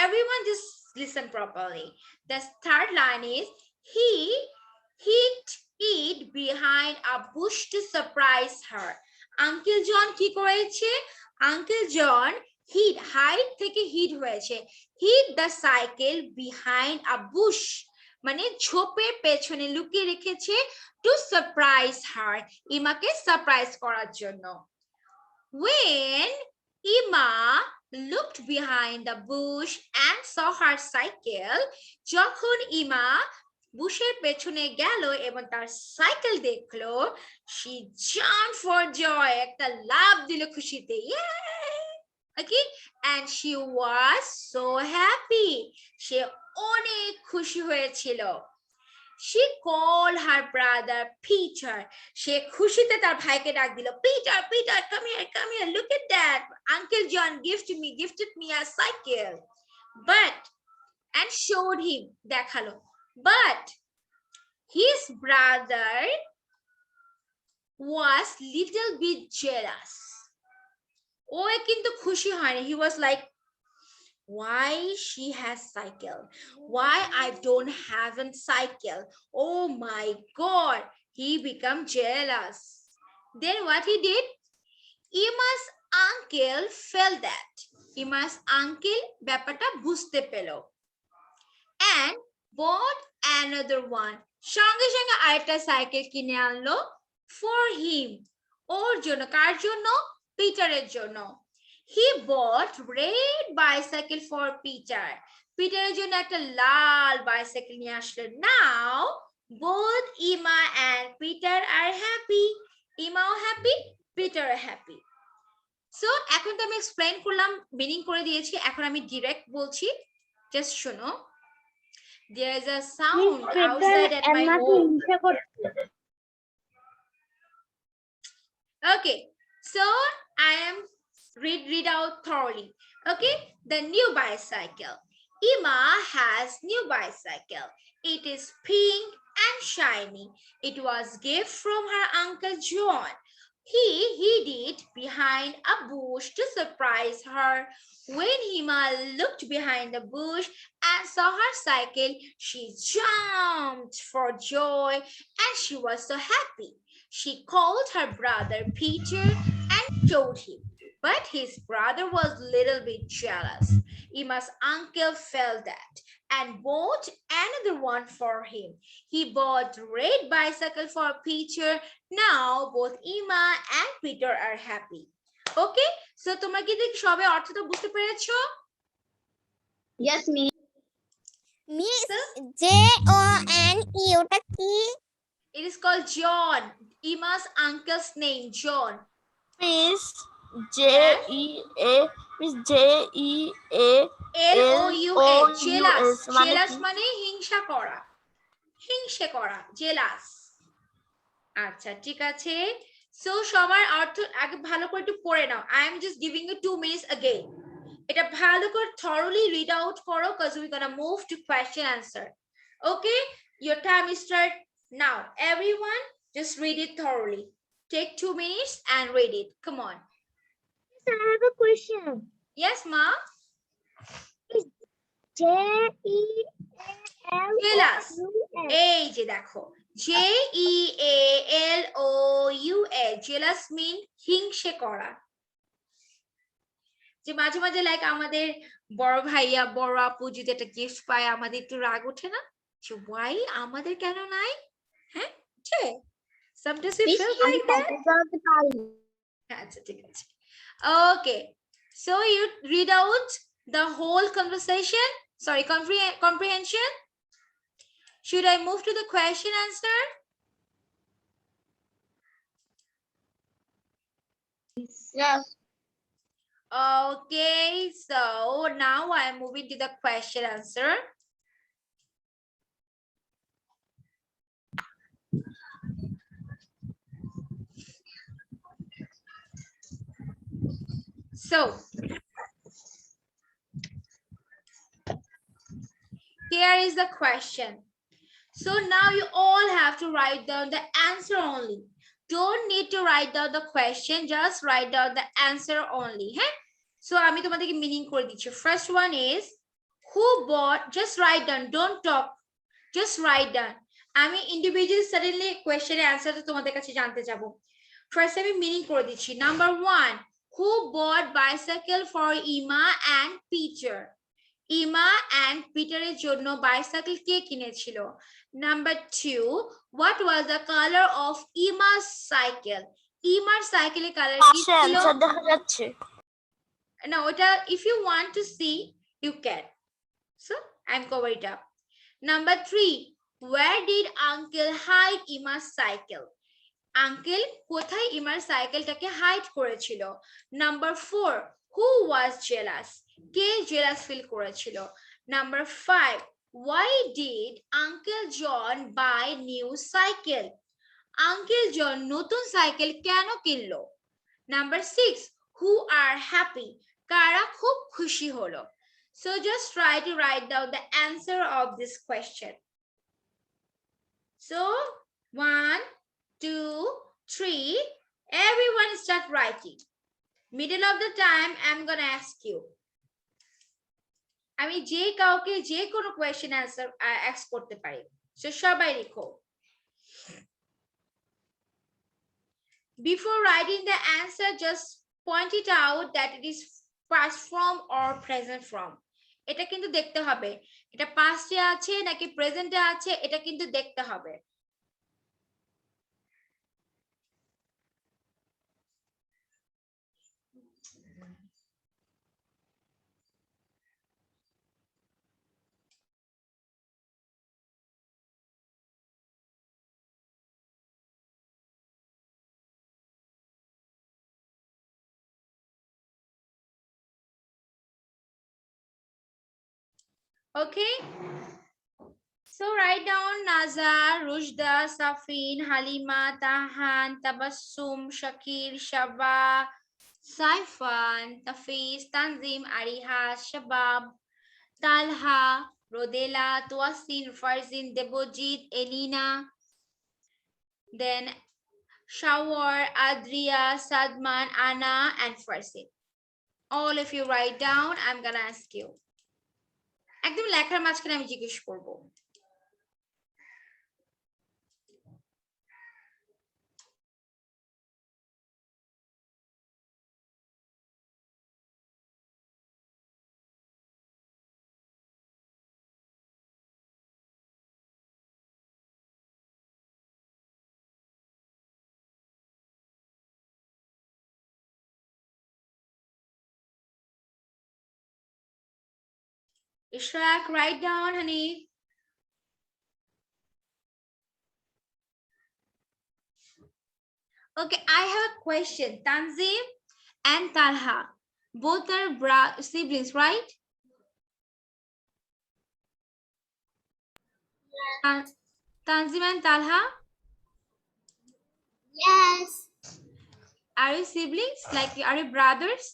Everyone just listen properly. The third line is he hid it behind a bush to surprise her. Uncle John কি করেছে? Uncle John hide থেকে hid হয়েছে, hid the cycle behind a bush. মানে ঝোপের পেছনে লুকিয়ে রেখেছে টু সারপ্রাইজ হার, ইমাকে surprise করার জন্য। When Ima looked behind the bush and saw her cycle, যখন ইমা বুশের পেছনে গেল এবং তার সাইকেল দেখলো, she jumped for joy, একটা লাফ দিল খুশিতে, okay, and she was so happy, সে অনেক খুশি হয়েছিল। She called her brother Peter. সে খুশিতে তার ভাইকে ডাক দিল, Peter, Peter, come here, look at that. Uncle John gifted me a cycle. And showed him, দেখালো। But his brother was little bit jealous. ও কিন্তু খুশি হয়নি। He was like, why she has cycle, why I don't have a cycle, oh my god, he become jealous. Then what he did, Ima's uncle felt that, Ima's uncle ব্যাপারটা বুঝতে পেল, and bought another one, সঙ্গে সঙ্গে আরেকটা cycle কিনে আনলো for him, ওর জন্য। কার জন্য? পিটারের জন্য। He bought red bicycle for Peter. পিটারের জন্য একটা লাল বাইসাইকেল নিয়ে আসলো। Now both Ima and Peter are happy. ইমাও হ্যাপি, পিটার হ্যাপি। সো এখন তো আমি এক্সপ্লেইন করলাম, মিনিং করে দিয়েছি, এখন আমি ডিরেক্ট বলছি, জাস্ট শোনো। There is a sound outside at my home. Okay, so I am read out thoroughly. Okay, the new bicycle. Ima has new bicycle. It is pink and shiny. It was gift from her uncle John. He hid it behind a bush to surprise her. When Ima looked behind the bush and saw her cycle, she jumped for joy and she was so happy. She called her brother Peter and showed him. But his brother was a little bit jealous. Ima's uncle felt that and bought another one for him. He bought red bicycle for Peter. Now both Ima and Peter are happy. Okay, so তোমরা কি দেখি সবে অর্থটা বুঝতে পেরেছো? Yes, miss. Miss JONE ওটা কি? It is called John. Ima's uncle's name, John. Miss JELOUS jealous. Jealous মানে হিংসা করা, হিংসে করা, jealous. আচ্ছা ঠিক আছে, সো সবার অর্থ আগে ভালো করে একটু পড়ে নাও। I am just giving you 2 minutes again. এটা ভালো করে thoroughly read out করো, because we're gonna move to question answer. Okay, your time is start now. Everyone just read it thoroughly. Take 2 minutes and read it. Come on. I have a question. Yes, ma. JELOUS. এই যে দেখো, JEALOUS, jealous mean হিংসে করা। যে মাঝে মাঝে like আমাদের বড় ভাইয়া বড় আপু যদি একটা গিফট পায়, আমাদের একটু রাগ ওঠে না, যে why আমাদের কেন নাই? হ্যাঁ, ঠিক। Sometimes we feel like that. আচ্ছা ঠিক আছে। Okay, so you read out the whole conversation, sorry, comprehension. Should I move to the question answer? Yes. Okay, so now I am moving to the question answer. So here is the question. So now you all have to write down the answer only. Don't need to write down the question, just write down the answer only. Hey? So আমি তোমাদেরকে meaning করে দিচ্ছি। First one is who bought, just write down, don't talk, just write down. আমি individual suddenly question answer তো তোমাদের কাছে জানতে যাব। First আমি meaning করে দিচ্ছি। Number 1, who bought bicycle for Ima and Peter? ইমা and পিটারের জন্য বাইসাইকেল কে কিনেছিল? Number 2, what was the color of ইমা's cycle? ইমার সাইকেলের কালার কি পাশে ছিল? অ্যানসার দেখা যাচ্ছে। না, ওটা if you want to see you can. So I'm cover it up. Number 3, where did uncle hide Ima's cycle? Uncle কোথায় ইমার সাইকেলটাকে হাইড করেছিল? Number 4, who was jealous? কে জেলাস ফিল করেছিল? Number 5, why did uncle john buy new cycle? Uncle John নতুন cycle কেন কিনলো? Number 6, who are happy? কারা খুব খুশি হলো? So just try to write down the answer of this question. So 1, 2, 3, everyone start writing. Middle of the time I'm gonna ask you. আমি যে কাউকে যে কোনো কোয়েশ্চেন অ্যানসার আস্ক করতে পারি। সো সবাই লিখো। Before writing the answer, just point it out that it is past from or present from. এটা কিন্তু দেখতে হবে, এটা পাস্টে আছে নাকি প্রেজেন্টে আছে, এটা কিন্তু দেখতে হবে। Okay, so write down Nazar, Rushda, Safin, Halima, Tahan, Tabassum, Shakir, Shaba, Saifan, Tafiz, Tanzim, Ariha, Shabab, Talha, Rodela, Tuasin, Farzin, Debojit, Elina, then Shawar, Adria, Sadman, Anna, and Farzin. All of you write down, I'm gonna ask you. একদম লেখার মাঝখানে আমি জিজ্ঞেস করব। Ishraq, write down, honey. Okay, I have a question. Tanzim and Talha, both are siblings, right? Tanzim and Talha, Yes. are you siblings? Like, are you brothers?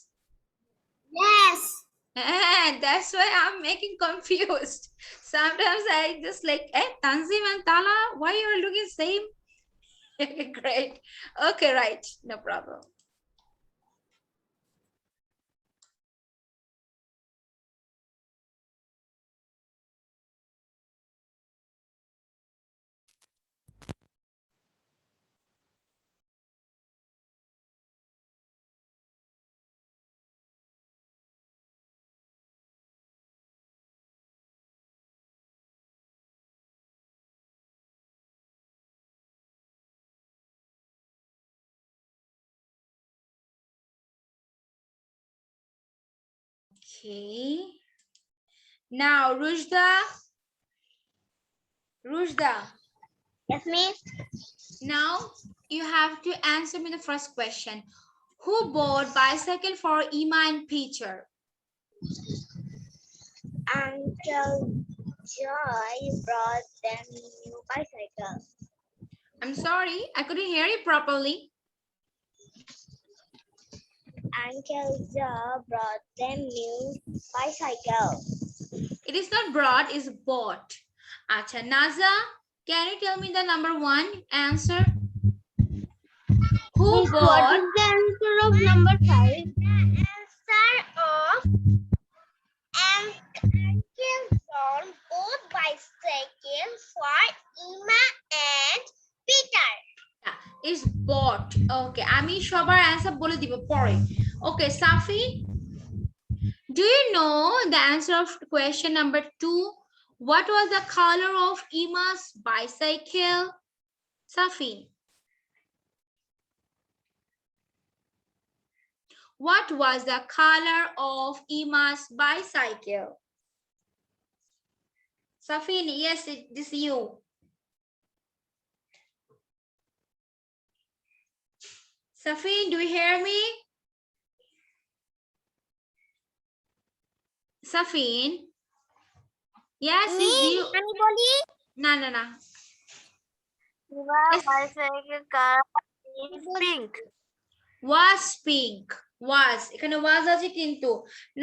Yes. That's why I'm making confused. Sometimes I just like, Tanzim and Talha, why you are looking same? Great. Okay, right. No problem. Okay. Now, Rushda. Yes, miss. Now, you have to answer me the first question. Who bought bicycle for Ima and Peter? Uncle Joy brought them new bicycle. I'm sorry, I couldn't hear you properly. Uncle Joe brought them new bicycle. It is not brought, it's bought. Acha, Naza, can you tell me the number 1 answer? Who bought? What is the answer of number 5? The answer of Uncle John bought bicycle for Emma and Peter. Is bought. Okay, আমি সবার answer বলে দিব পরে. Okay, Safi, Do you know the answer of question number 2? What was the color of Ima's bicycle? Safi. What was the color of Ima's bicycle? Safin, yes, this is you. Safin, do you hear me? Safin? Yes, it's you. No. Yes. bicycle color is pink. Was pink. Was. এখানে was আছে কিন্তু.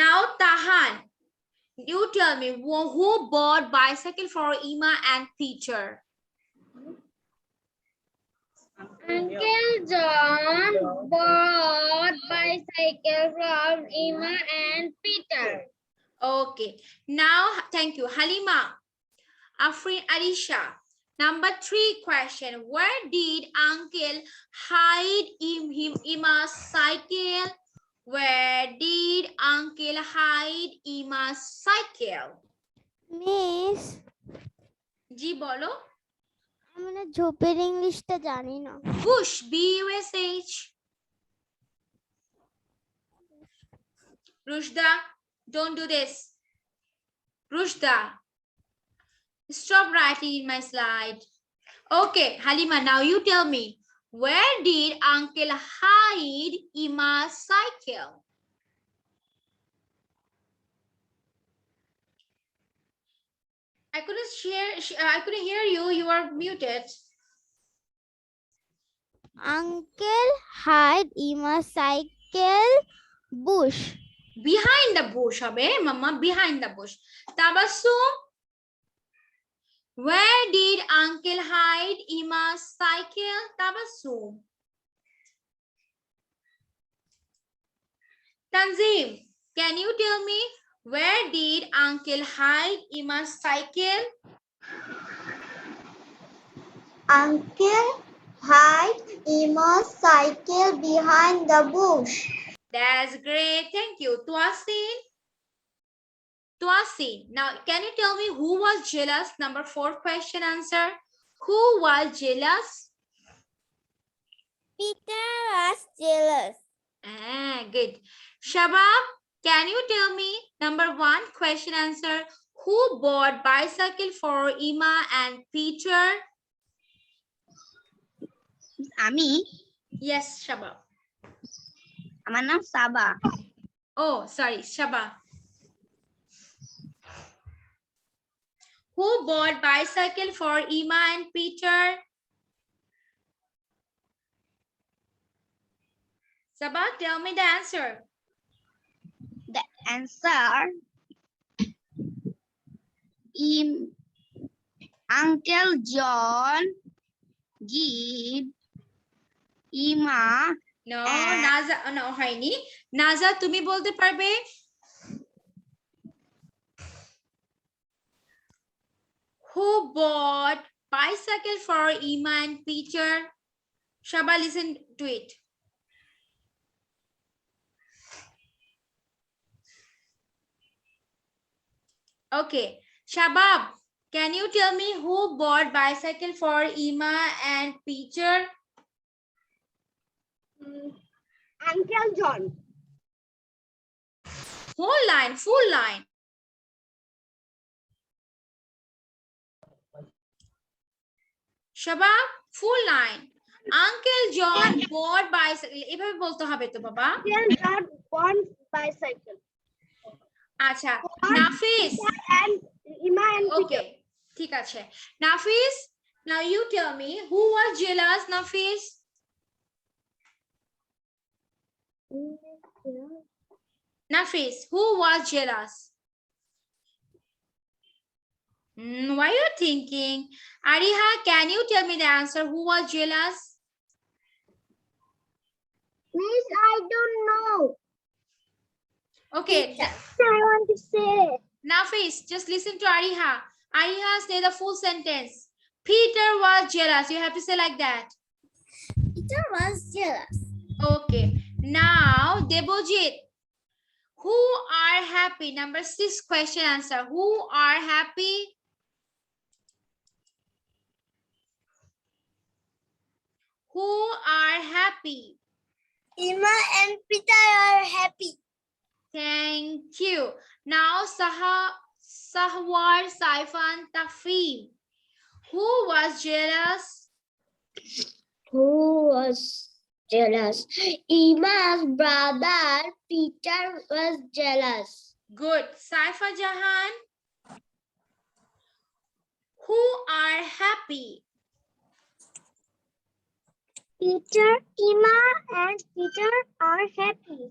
Now Tahan, you tell me who bought bicycle for Ima and Peter? Uncle John bought bicycle from Emma and Peter. Okay. Now, thank you. Halima, Afrin, Arisha. Number 3 question. Where did Uncle hide Ima's cycle? Where did Uncle hide Ima's cycle? Miss ji বলো। আমি না ঝোপের ইংলিশটা জানি না। Bush, B-U-S-H. Rushda, don't do this. Rushda, stop writing in my slide. Okay, Halima, now you tell me, where did Uncle hide Ima's cycle? I couldn't hear you. You are muted. Uncle hide Ima's cycle bush. Behind the bush, abe, mama, behind the bush. Tabassum, where did Uncle hide Ima's cycle? Tabassum. Tanzim, can you tell me, where did Uncle hide Ima's cycle? Uncle hide Emma's cycle behind the bush. That's great. Thank you. Tuasin. Now, can you tell me who was jealous? Number 4 question answer. Who was jealous? Peter was jealous. Good. Shabab, can you tell me, number 1 question answer, who bought bicycle for Ima and Peter? আমি Yes, Shabab. আমার নাম সাবা। Oh, sorry, Shaba. Who bought bicycle for Ima and Peter? Sabah, tell me the answer. The answer Uncle John give Ima. No, Naza, no, হয়নি। Naza, তুমি বলতে পারবে? Who bought bicycle for Ima and Peter? Shaba, listen to it. Okay, Shabab, can you tell me who bought bicycle for Ima and Peter? Uncle John. Whole line, full line. Shabab, full line. Uncle John bought bicycle. এভাবে বলতে হবে তো বাবা। Uncle John bought bicycle. আচ্ছা, Nafis. And Emma and Okay, ঠিক আছে। Nafis, now you tell me who was jealous, Nafis? Nafis, who was jealous? Why are you thinking? Ariha, can you tell me the answer? Who was jealous? Miss, I don't know. Okay, I want to say. Nafis, just listen to Ariha. Ariha, say the full sentence. Peter was jealous. You have to say like that. Peter was jealous. Okay. Now, Debojit, Who are happy? Number 6 question answer. Who are happy? Who are happy? Ima and Peter are happy. Thank you. Now Sahwar, Saifan, Tafim. Who was jealous? Who was jealous? Ima's brother Peter was jealous. Good. Saifa Jahan. Who are happy? Peter, Ima and Peter are happy.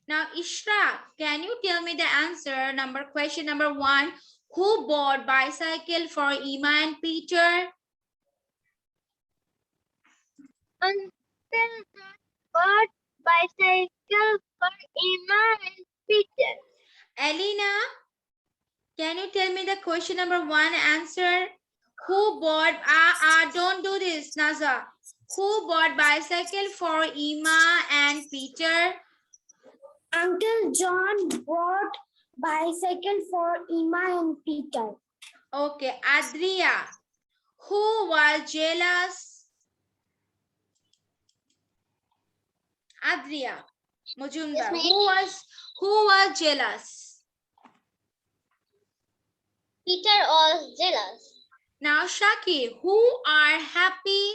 Now, Ishra, can you tell me the answer? Question number 1. Who bought bicycle for Ima and Peter? Uncle bought bicycle for Ima and Peter. Elena, can you tell me the question number 1 answer? Who bought, don't do this, Naza. Who bought bicycle for Ima and Peter? Uncle John bought bicycle for Ima and Peter. Okay, Adria. Who was jealous? Adria Mujumdar. Yes, Who was jealous? Peter was jealous. Now, Shaki, who are happy?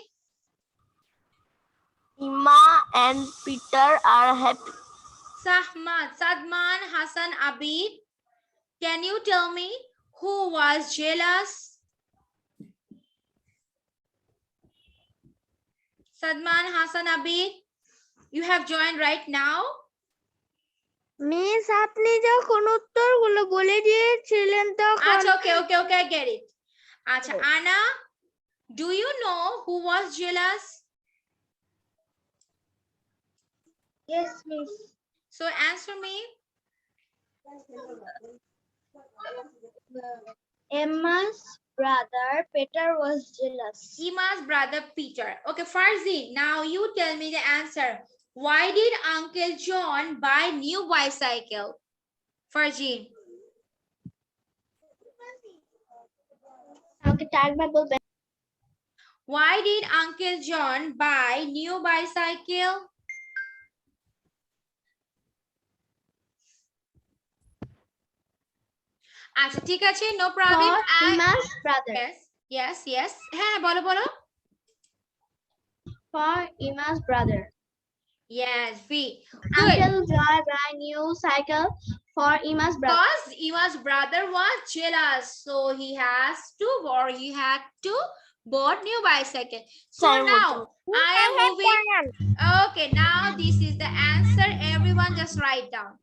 Ima and Peter are happy. Sadman, Hassan, Abid. Can you tell me who was jealous? Sadman, Hassan, Abid. You have joined right now. Miss আপনি যখন উত্তরগুলো বলে দিয়েছিলেন তখন Acha, okay, I get it. Acha, Anna, do you know who was jealous? Yes, miss. So answer me. Emma's brother Peter was jealous. Ima's brother Peter. Okay, Farzi, now you tell me the answer. Why did Uncle John buy new bicycle? Farzi. Why did Uncle John buy new bicycle? আচ্ছা ঠিক আছে, no problem. Ima's brother. Yes. হ্যাঁ বলো For Ima's brother. Yes, V. Good. Uncle John buy new cycle for Ima's brother. Because Ima's brother was jealous, so he had to bought new bicycle. So now I am moving. Okay, now this is the answer. Everyone just write down.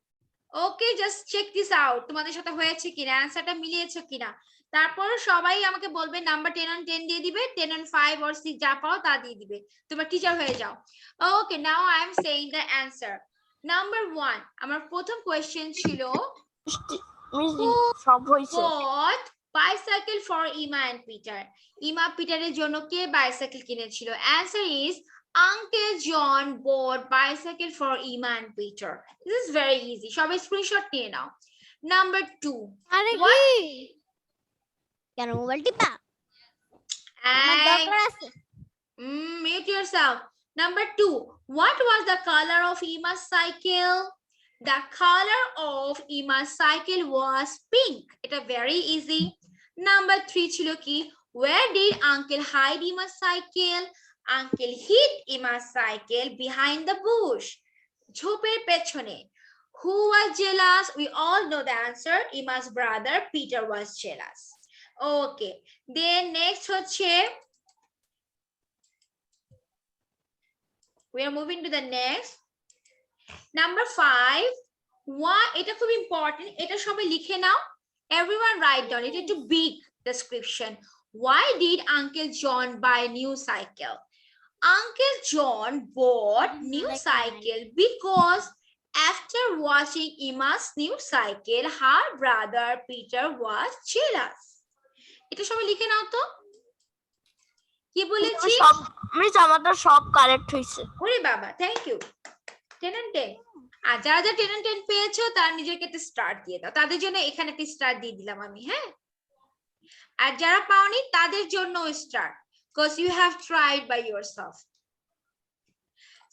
Okay, just check this out. তোমাদের সাথে হয়েছে কিনা, অ্যানসারটা মিলিয়েছে কিনা। তারপর সবাই আমাকে বলবে number 10 on 10 দিয়ে দিবে, 10 on 5 or 6 যা পাও তা দিয়ে দিবে। তোমরা টিচার হয়ে যাও। Okay, now I am saying the answer. Number 1, আমার প্রথম কোশ্চেন ছিল সব হইছে। bought bicycle for Ima and Peter. Ima Peterের জন্য কে bicycle কিনেছিল? Answer is Uncle John bought bicycle for Ima and Peter. This is very easy. সবাই screenshot নিয়ে নাও। Number 2. আরে কি কেন মোবাইল টিপা আমার দরকার আছে Mute yourself. Number 2. What was the color of Ima's cycle? The color of Ima's cycle was pink. It's very easy. Number 3 ছিল কি? Where did Uncle hide Ima's cycle? Uncle hid Ima's cycle behind the bush. ঝোপের পেছনে. Who was jealous? We all know the answer. Ima's brother Peter was jealous. Okay. Then next হচ্ছে we are moving to the next. Number 5. Why? এটা খুব important. এটা সবাই লিখে নাও. Everyone write down. It is too big description. Why did Uncle John buy new cycle? Uncle John bought new cycle because after watching Ima's new cycle, her brother Peter was jealous. এটা সবাই লিখে নাও তো। কি বলেছি? সব miss আমাদের সব correct হইছে। ওরে বাবা, থ্যাংক ইউ। 10 and 10. আর যারা যারা 10 and 10 পেয়েছো তারা নিজেকে একটা স্টার দিয়ে দাও, তাদের জন্য এখানে একটা স্টার দিয়ে দিলাম আমি। হ্যাঁ, আর যারা পাওনি তাদের জন্য star, because you have tried by yourself.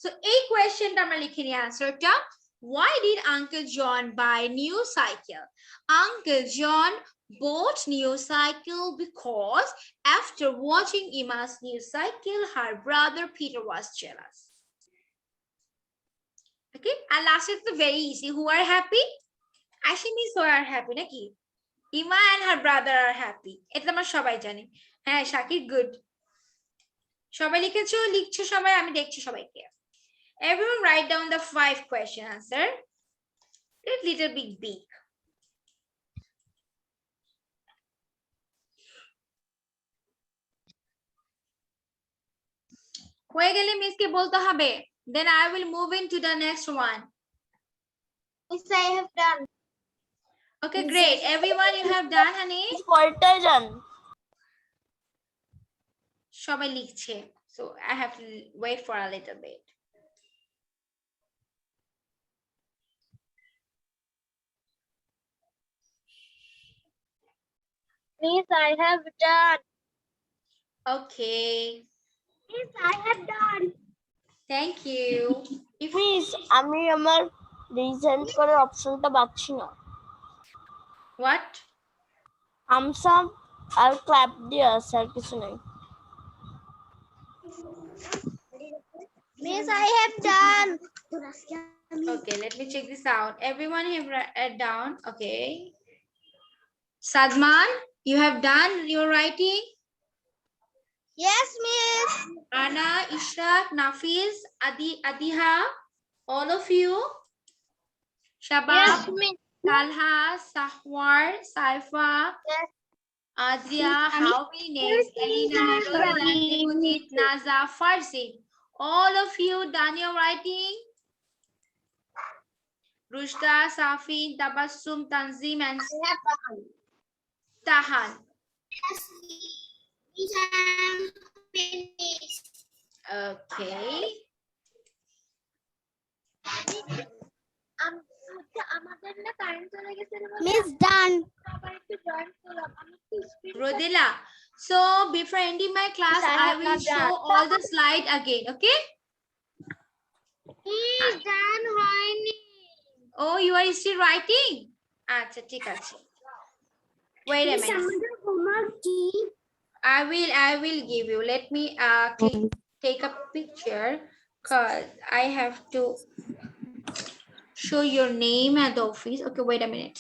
So এই কোয়েশ্চেনটা আমরা লিখে নিই আনসারটা। Why did Uncle John buy new cycle? Uncle John bought new cycle because after watching Emma's new cycle, her brother Peter was jealous. Okay, and last is the very easy. Who are happy? Ashim is who are happy, naki? Emma and her brother are happy. এটা আমরা সবাই জানি। হ্যাঁ Shakir, good. সবাই লিখেছো? লিখছো সবাই? আমি দেখছি সবাইকে। Everyone write down the 5 question answer. It's little bit big. হয়ে গেলে মিসকে বলতে হবে। Then I will move into the next one. Miss, I have done. Okay, great. Everyone, you have done, honey? পরেরটাই যান। সবাই লিখছে, so I have to wait for a little bit. Miss, I have done. Okay, Miss, I have done. thank you. If please আমি আমার রিজেন্ট করার অপশনটা পাচ্ছি না। what? থামস আপ আর ক্ল্যাপ দিয়ে আছে, আর কিছু নেই। Miss, I have done. Okay, let me check this out. Everyone have written down. Okay. Sadman, you have done your writing? Yes, Miss. Ana, Ishraq, Nafiz, Adiha, all of you. Shabab, Yes, Miss. Talha, Sahwar, Saifa, Yes. Adria, how many names? Elena, Mujit, Naza, Farzin. All of you done your writing? Rushda, Safi, Tabassum, Tanzim, and I have done. Tahan. Yes, Miss. I am finished. Okay. আমাদের না current চলে গেছে miss ডান। আবার একটু join করলাম আমি একটু speed Rodela. So before ending my class, Yes, I I have will not show done. all the slide again. Okay? Please done হয়নি Oh, you are still writing? আচ্ছা ঠিক আছে। Wait a minute. আমাদের homework কি? I will give you. Let me take a picture because I have to show your name at the office. Okay, wait a minute.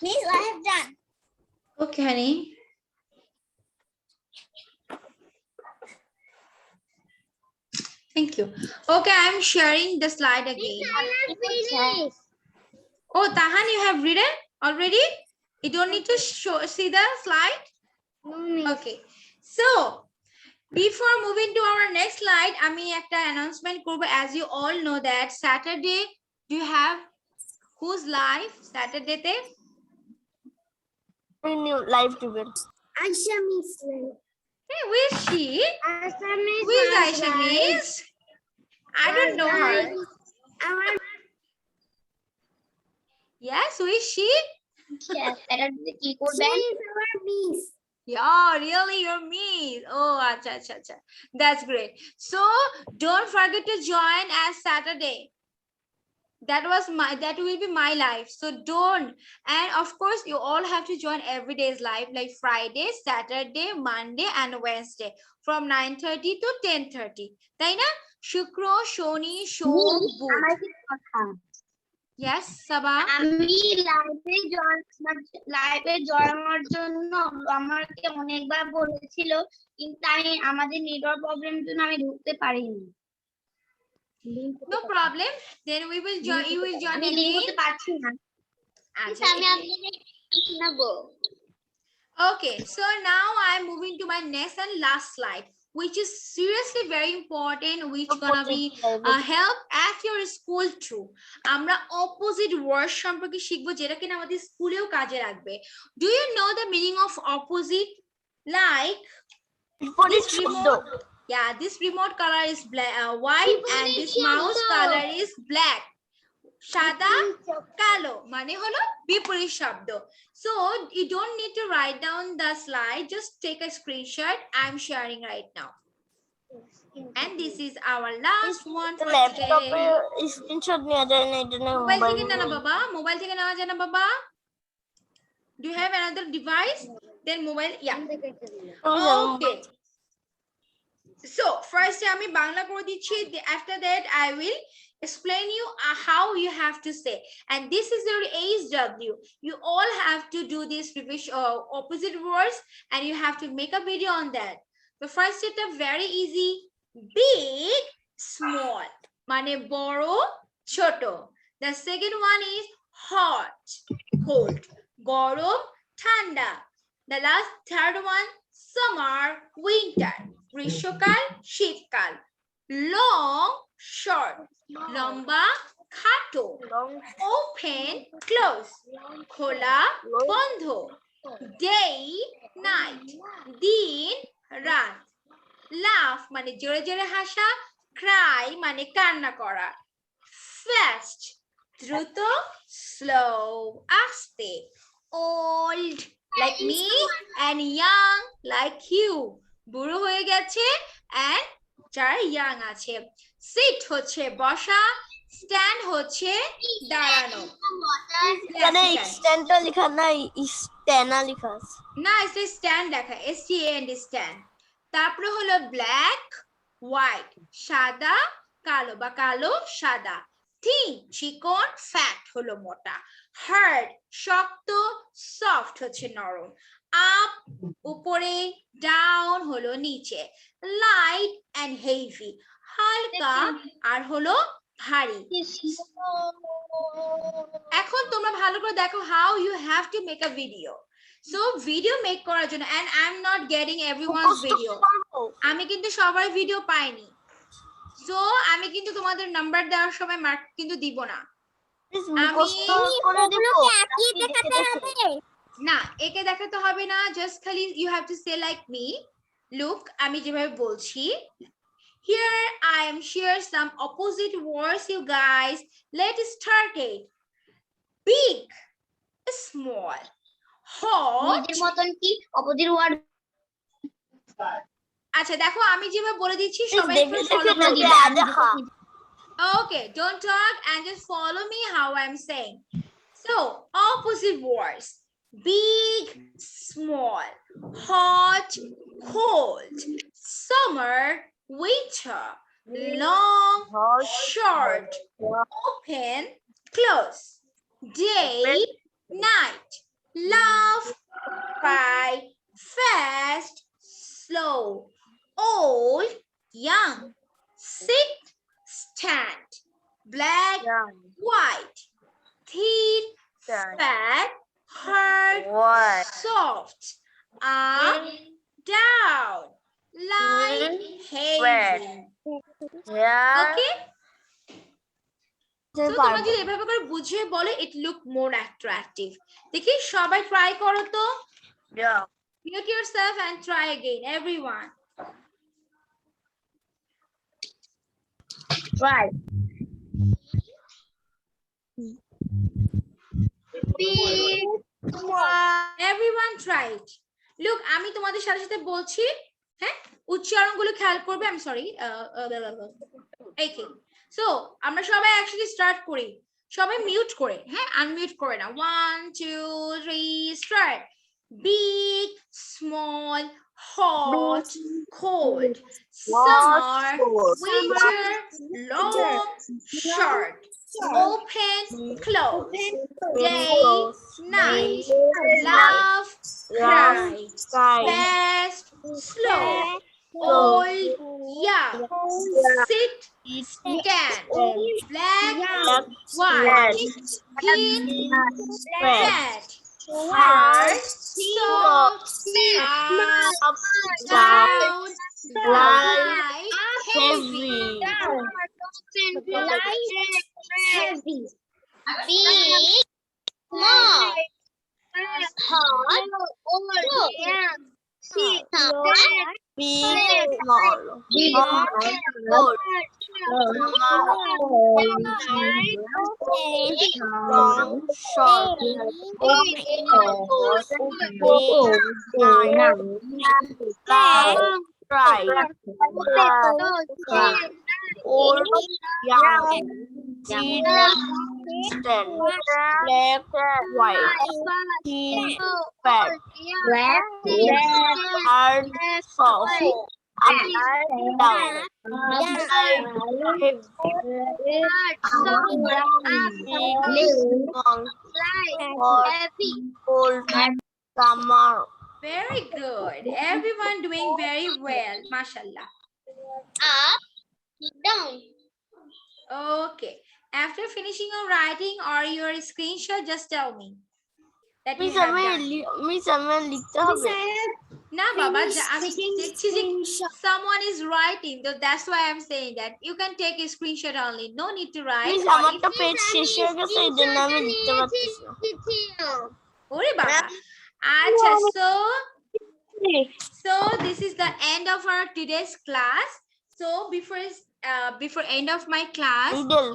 Miss, I have done. Okay, honey. Thank you. Okay, I'm sharing the slide again. I have finished. Oh, Tahan, you have written already? You don't need to see the slide? No, Miss. Okay. So, before moving to our next slide, আমি একটা announcement করব. As you all know that Saturday, do you have who's live Saturday তে? Live টিউবের Ayesha miss. Hey, who is she? Aisha Miss. Who is Aisha Miss? I don't know her. আমার Yes, who is she? Yes, এটা দিতে কি করবেন? আমার miss. Yeah, really, you're me. Oh, acha, acha, acha. That's great. So don't forget to join as Saturday. That will be my life. So don't. And of course, you all have to join every day's live, like Friday, Saturday, Monday, and Wednesday from 9:30 to 10:30. তাই না? Shukro, Shoni, Shom, Bood. আমার কি কথা? Yes, Sabah. আমি লাইভে join জন্য আমাকে অনেকবার বলেছিল কিন্তু আমি আমাদের নেটওয়ার্ক প্রবলেমের জন্য আমি ঢুকতে পারিনি No problem. Then we will join. You will join আমি লিংক again. করতে পারছি না আচ্ছা, আমি আপনাকে শোনাবো Okay, so now I'm moving to my next and last slide, which is seriously very important, which gonna be help at your school too. আমরা opposite word সম্পর্কে শিখবো যেটা কিনা আমাদের স্কুলেও কাজে লাগবে. Do you know the meaning of opposite? Like বিপরীত this শব্দ remote, yeah, this remote color is white and this mouse color is black. সাদা কালো মানে হলো বিপরীত শব্দ. So you don't need to write down the slide, just take a screenshot. I'm sharing right now. And this is our last one for ল্যাপটপে today. Screenshot নেওয়া যায় না, এটা না মোবাইল থেকে মোবাইল না বাবা, মোবাইল থেকে নেওয়া যায় না বাবা. Do you have another device? Then mobile, yeah. Okay. So first আমি বাংলা করে দিচ্ছি, after that I will explain you how you have to say, and this is your HW. You all have to do this opposite words and you have to make a video on that. The first set up very easy, big, small, মানে বড় ছোট. The second one is hot, cold, গরম ঠান্ডা. The last third one, summer, winter, গ্রীষ্মকাল শীতকাল. Long, short, লম্বা খাটো. Open, close, খোলা বন্ধ. Day, night, দিন রাত. Laugh মানে জোরে জোরে হাসা. Cry মানে কান্না করা. Fast, দ্রুত, slow, আস্তে. Old, like me, and young, like you. বুড়ো হয়ে গেছে and যারা young আছে. Sit হচ্ছে বসা, stand হচ্ছে দাঁড়ানো. এখানে স্ট্যান্ডটা লেখা নাই, স্ট্যানা লেখা আছে। না, এটা stand লেখা, STAND, stand. তারপরে হলো black, white, সাদা কালো বা কালো সাদা. Thin, চিকন, fat হলো মোটা. Hard, শক্ত, soft হচ্ছে নরম. Up, উপরে, down হলো নিচে. Light and heavy, হালকা আর হলো ভারী. এখন তোমরা ভালো করে দেখো how you have to make a video. So video make করার জন্য, and I'm not getting everyone's video. আমি কিন্তু সবার ভিডিও পাইনি. So আমি কিন্তু তোমাদের নাম্বার দেওয়ার সময় মার্ক কিন্তু দিব না. না, একে দেখাতে হবে না, just খালি you have to say like me. Look, আমি যেভাবে বলছি. Here I am share some opposite words, you guys. Let's start it. Big, small, hot. নিজের মতন কি অপোজিট ওয়ার্ড। আচ্ছা দেখো, আমি যেভাবে বলে দিচ্ছি সবাই একটু ফলো করে দিবে. Okay, don't talk and just follow me how I'm saying. So, opposite words. Big, small, hot, cold, summer, winter, long, short, open, close, day, night, laugh, cry, fast, slow, old, young, sit, stand, black, white, thin, fat, hard, soft, up, down, light, heavy. Okay? So তোমরা যদি এভাবে করে বুঝিয়ে বলো, it look more attractive. দেখি সবাই try করো তো. Mute yourself and try again, everyone. Right. Everyone try it. Look, আমি তোমাদের সাথে সাথে বলছি, হ্যাঁ, উচ্চারণগুলো খেয়াল করবে. I'm sorry. Okay. So, আমরা সবাই একসাথে স্টার্ট করি. সবাই মিউট করে, হ্যাঁ, আনমিউট করে না. 1 2 3 start. Big, small, hot, cold, summer, winter, long, short, open, close, day, night, laugh, cry, fast, slow, old, young, sit, stand, black, white, thin, fat, hard, soft, up, down, light, heavy. Heavy. Big. Small. Hot. Cold. Big, small. Hot, cold. Long, short. Day, night. Left, right. Old, young. Seed, stand. Black, white. Thin, fat. Hard, soft. Up, down. Light, heavy. Big, small. Hot, cold. Summer. Very good. Everyone doing very well. Mashallah. Up, down. Okay. After finishing your writing or your screenshot, just tell me that you Miss have আমি done. Miss আমি লিখতে হবে না বাবা, আমি দেখছি যে someone is writing, so that's why I'm saying that you can take a screenshot only. No need to write. Miss আমার তো পেজ শেষ হয়ে গেছে এই জন্য আমি লিখতে পারতেছি না ওরে বাবা। আচ্ছা, so this is the end of our today's class. So before end of my class, riddle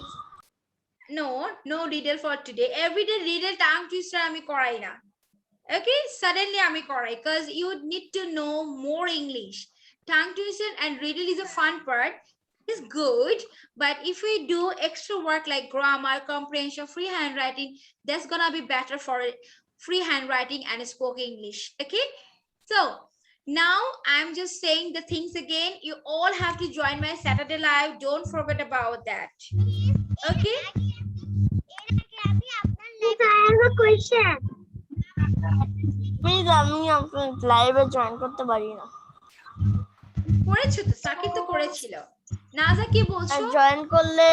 no riddle for today. Every day riddle tongue twister আমি করাই না। Okay, suddenly আমি করাই because you need to know more English. Tongue twister and riddle is a fun part. It's good, but if we do extra work like grammar, comprehension, free handwriting, that's gonna be better for free handwriting and spoken English. Okay, so now I'm just saying the things again. You all have to join my Saturday live. Don't forget about that. Okay. I have a question. Miss আমি আপনার লাইভে join করতে পারি না করেছো তো, সাকিব তো করেছিল। নাজা কি বলছো? জয়েন করলে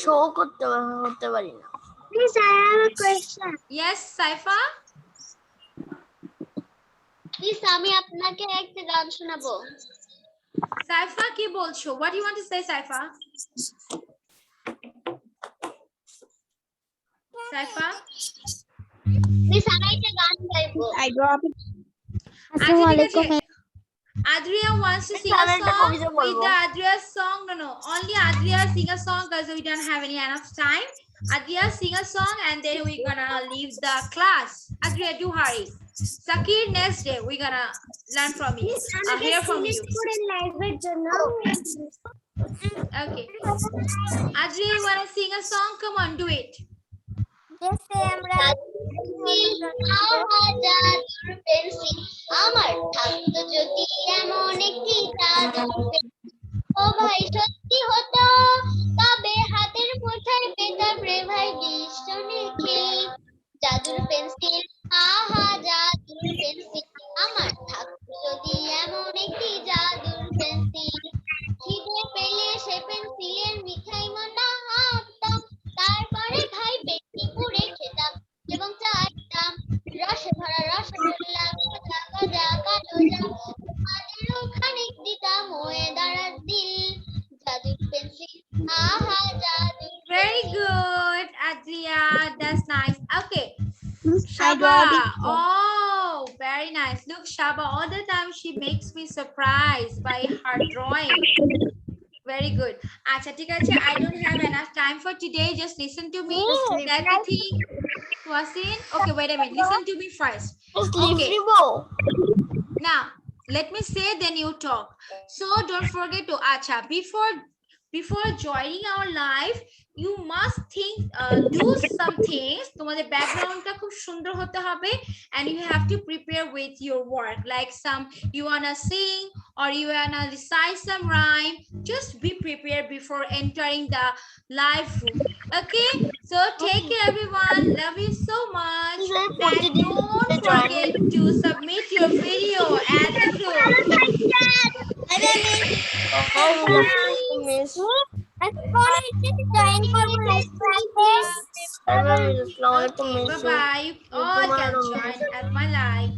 শো করতে পারি না Please, I have a question. Yes, Saifa. Please আমি আপনাকে একটা গান শোনাবো। Saifa কি বলছো? What do you want to say, Saifa? Saifa? Please আমি একটা গান গাইবো। আচ্ছা, ঠিক আছে। Adria wants to sing a আমি একটা song কবিতা with বলবো the Adria song. No, only Adria sing a song because we don't have any enough time. Adria sing a song and then we're gonna leave the class. Adria, do hurry. Sakir, next day we're gonna learn from you. Hear from you. Okay. Adria, you wanna sing a song? Come on, do it. আমার থাকতো যদি এমন একটি ও ভাই সত্যি হতো তবে হাতের মুঠায় পেতাম রে ভাই গ্রীষ্মে জাদুর পেন্সিল আহা জাদুর পেন্সিল আমার থাকতো যদি এমন একটি জাদুর পেন্সিল খিদে পেলে সে পেন্সিলের মিঠাই মন্ডা আঁকতাম তারপরে ভাই পেটে পুড়ে খেতাম এবং চাইতাম রসে ভরা রসগোল্লা গজা গজা কালো জাম তাদেরও খানিক দিতাম হয়ে দাঁড়ার দিল জাদুর পেন্সিল আহা জাদুর Very good, Adria. That's nice. Okay. Shaba. Oh, very nice. Look, Shaba, all the time she makes me surprised by her drawing. Very good. Acha, ঠিক আছে, I don't have enough time for today. Just listen to me. Everything was in. Okay, wait a minute. Listen to me first. Okay. Now, let me say, then you talk. So don't forget to acha before joining our live, you must think, do some things. তোমাদের ব্যাকগ্রাউন্ডটা খুব সুন্দর হতে হবে and you have to prepare with your work like some you wanna sing or you wanna recite some rhyme. Just be prepared before entering the live room. Okay, so take care everyone. Love you so much and don't forget to submit your video at the group. Bye bye. You all can join at my live.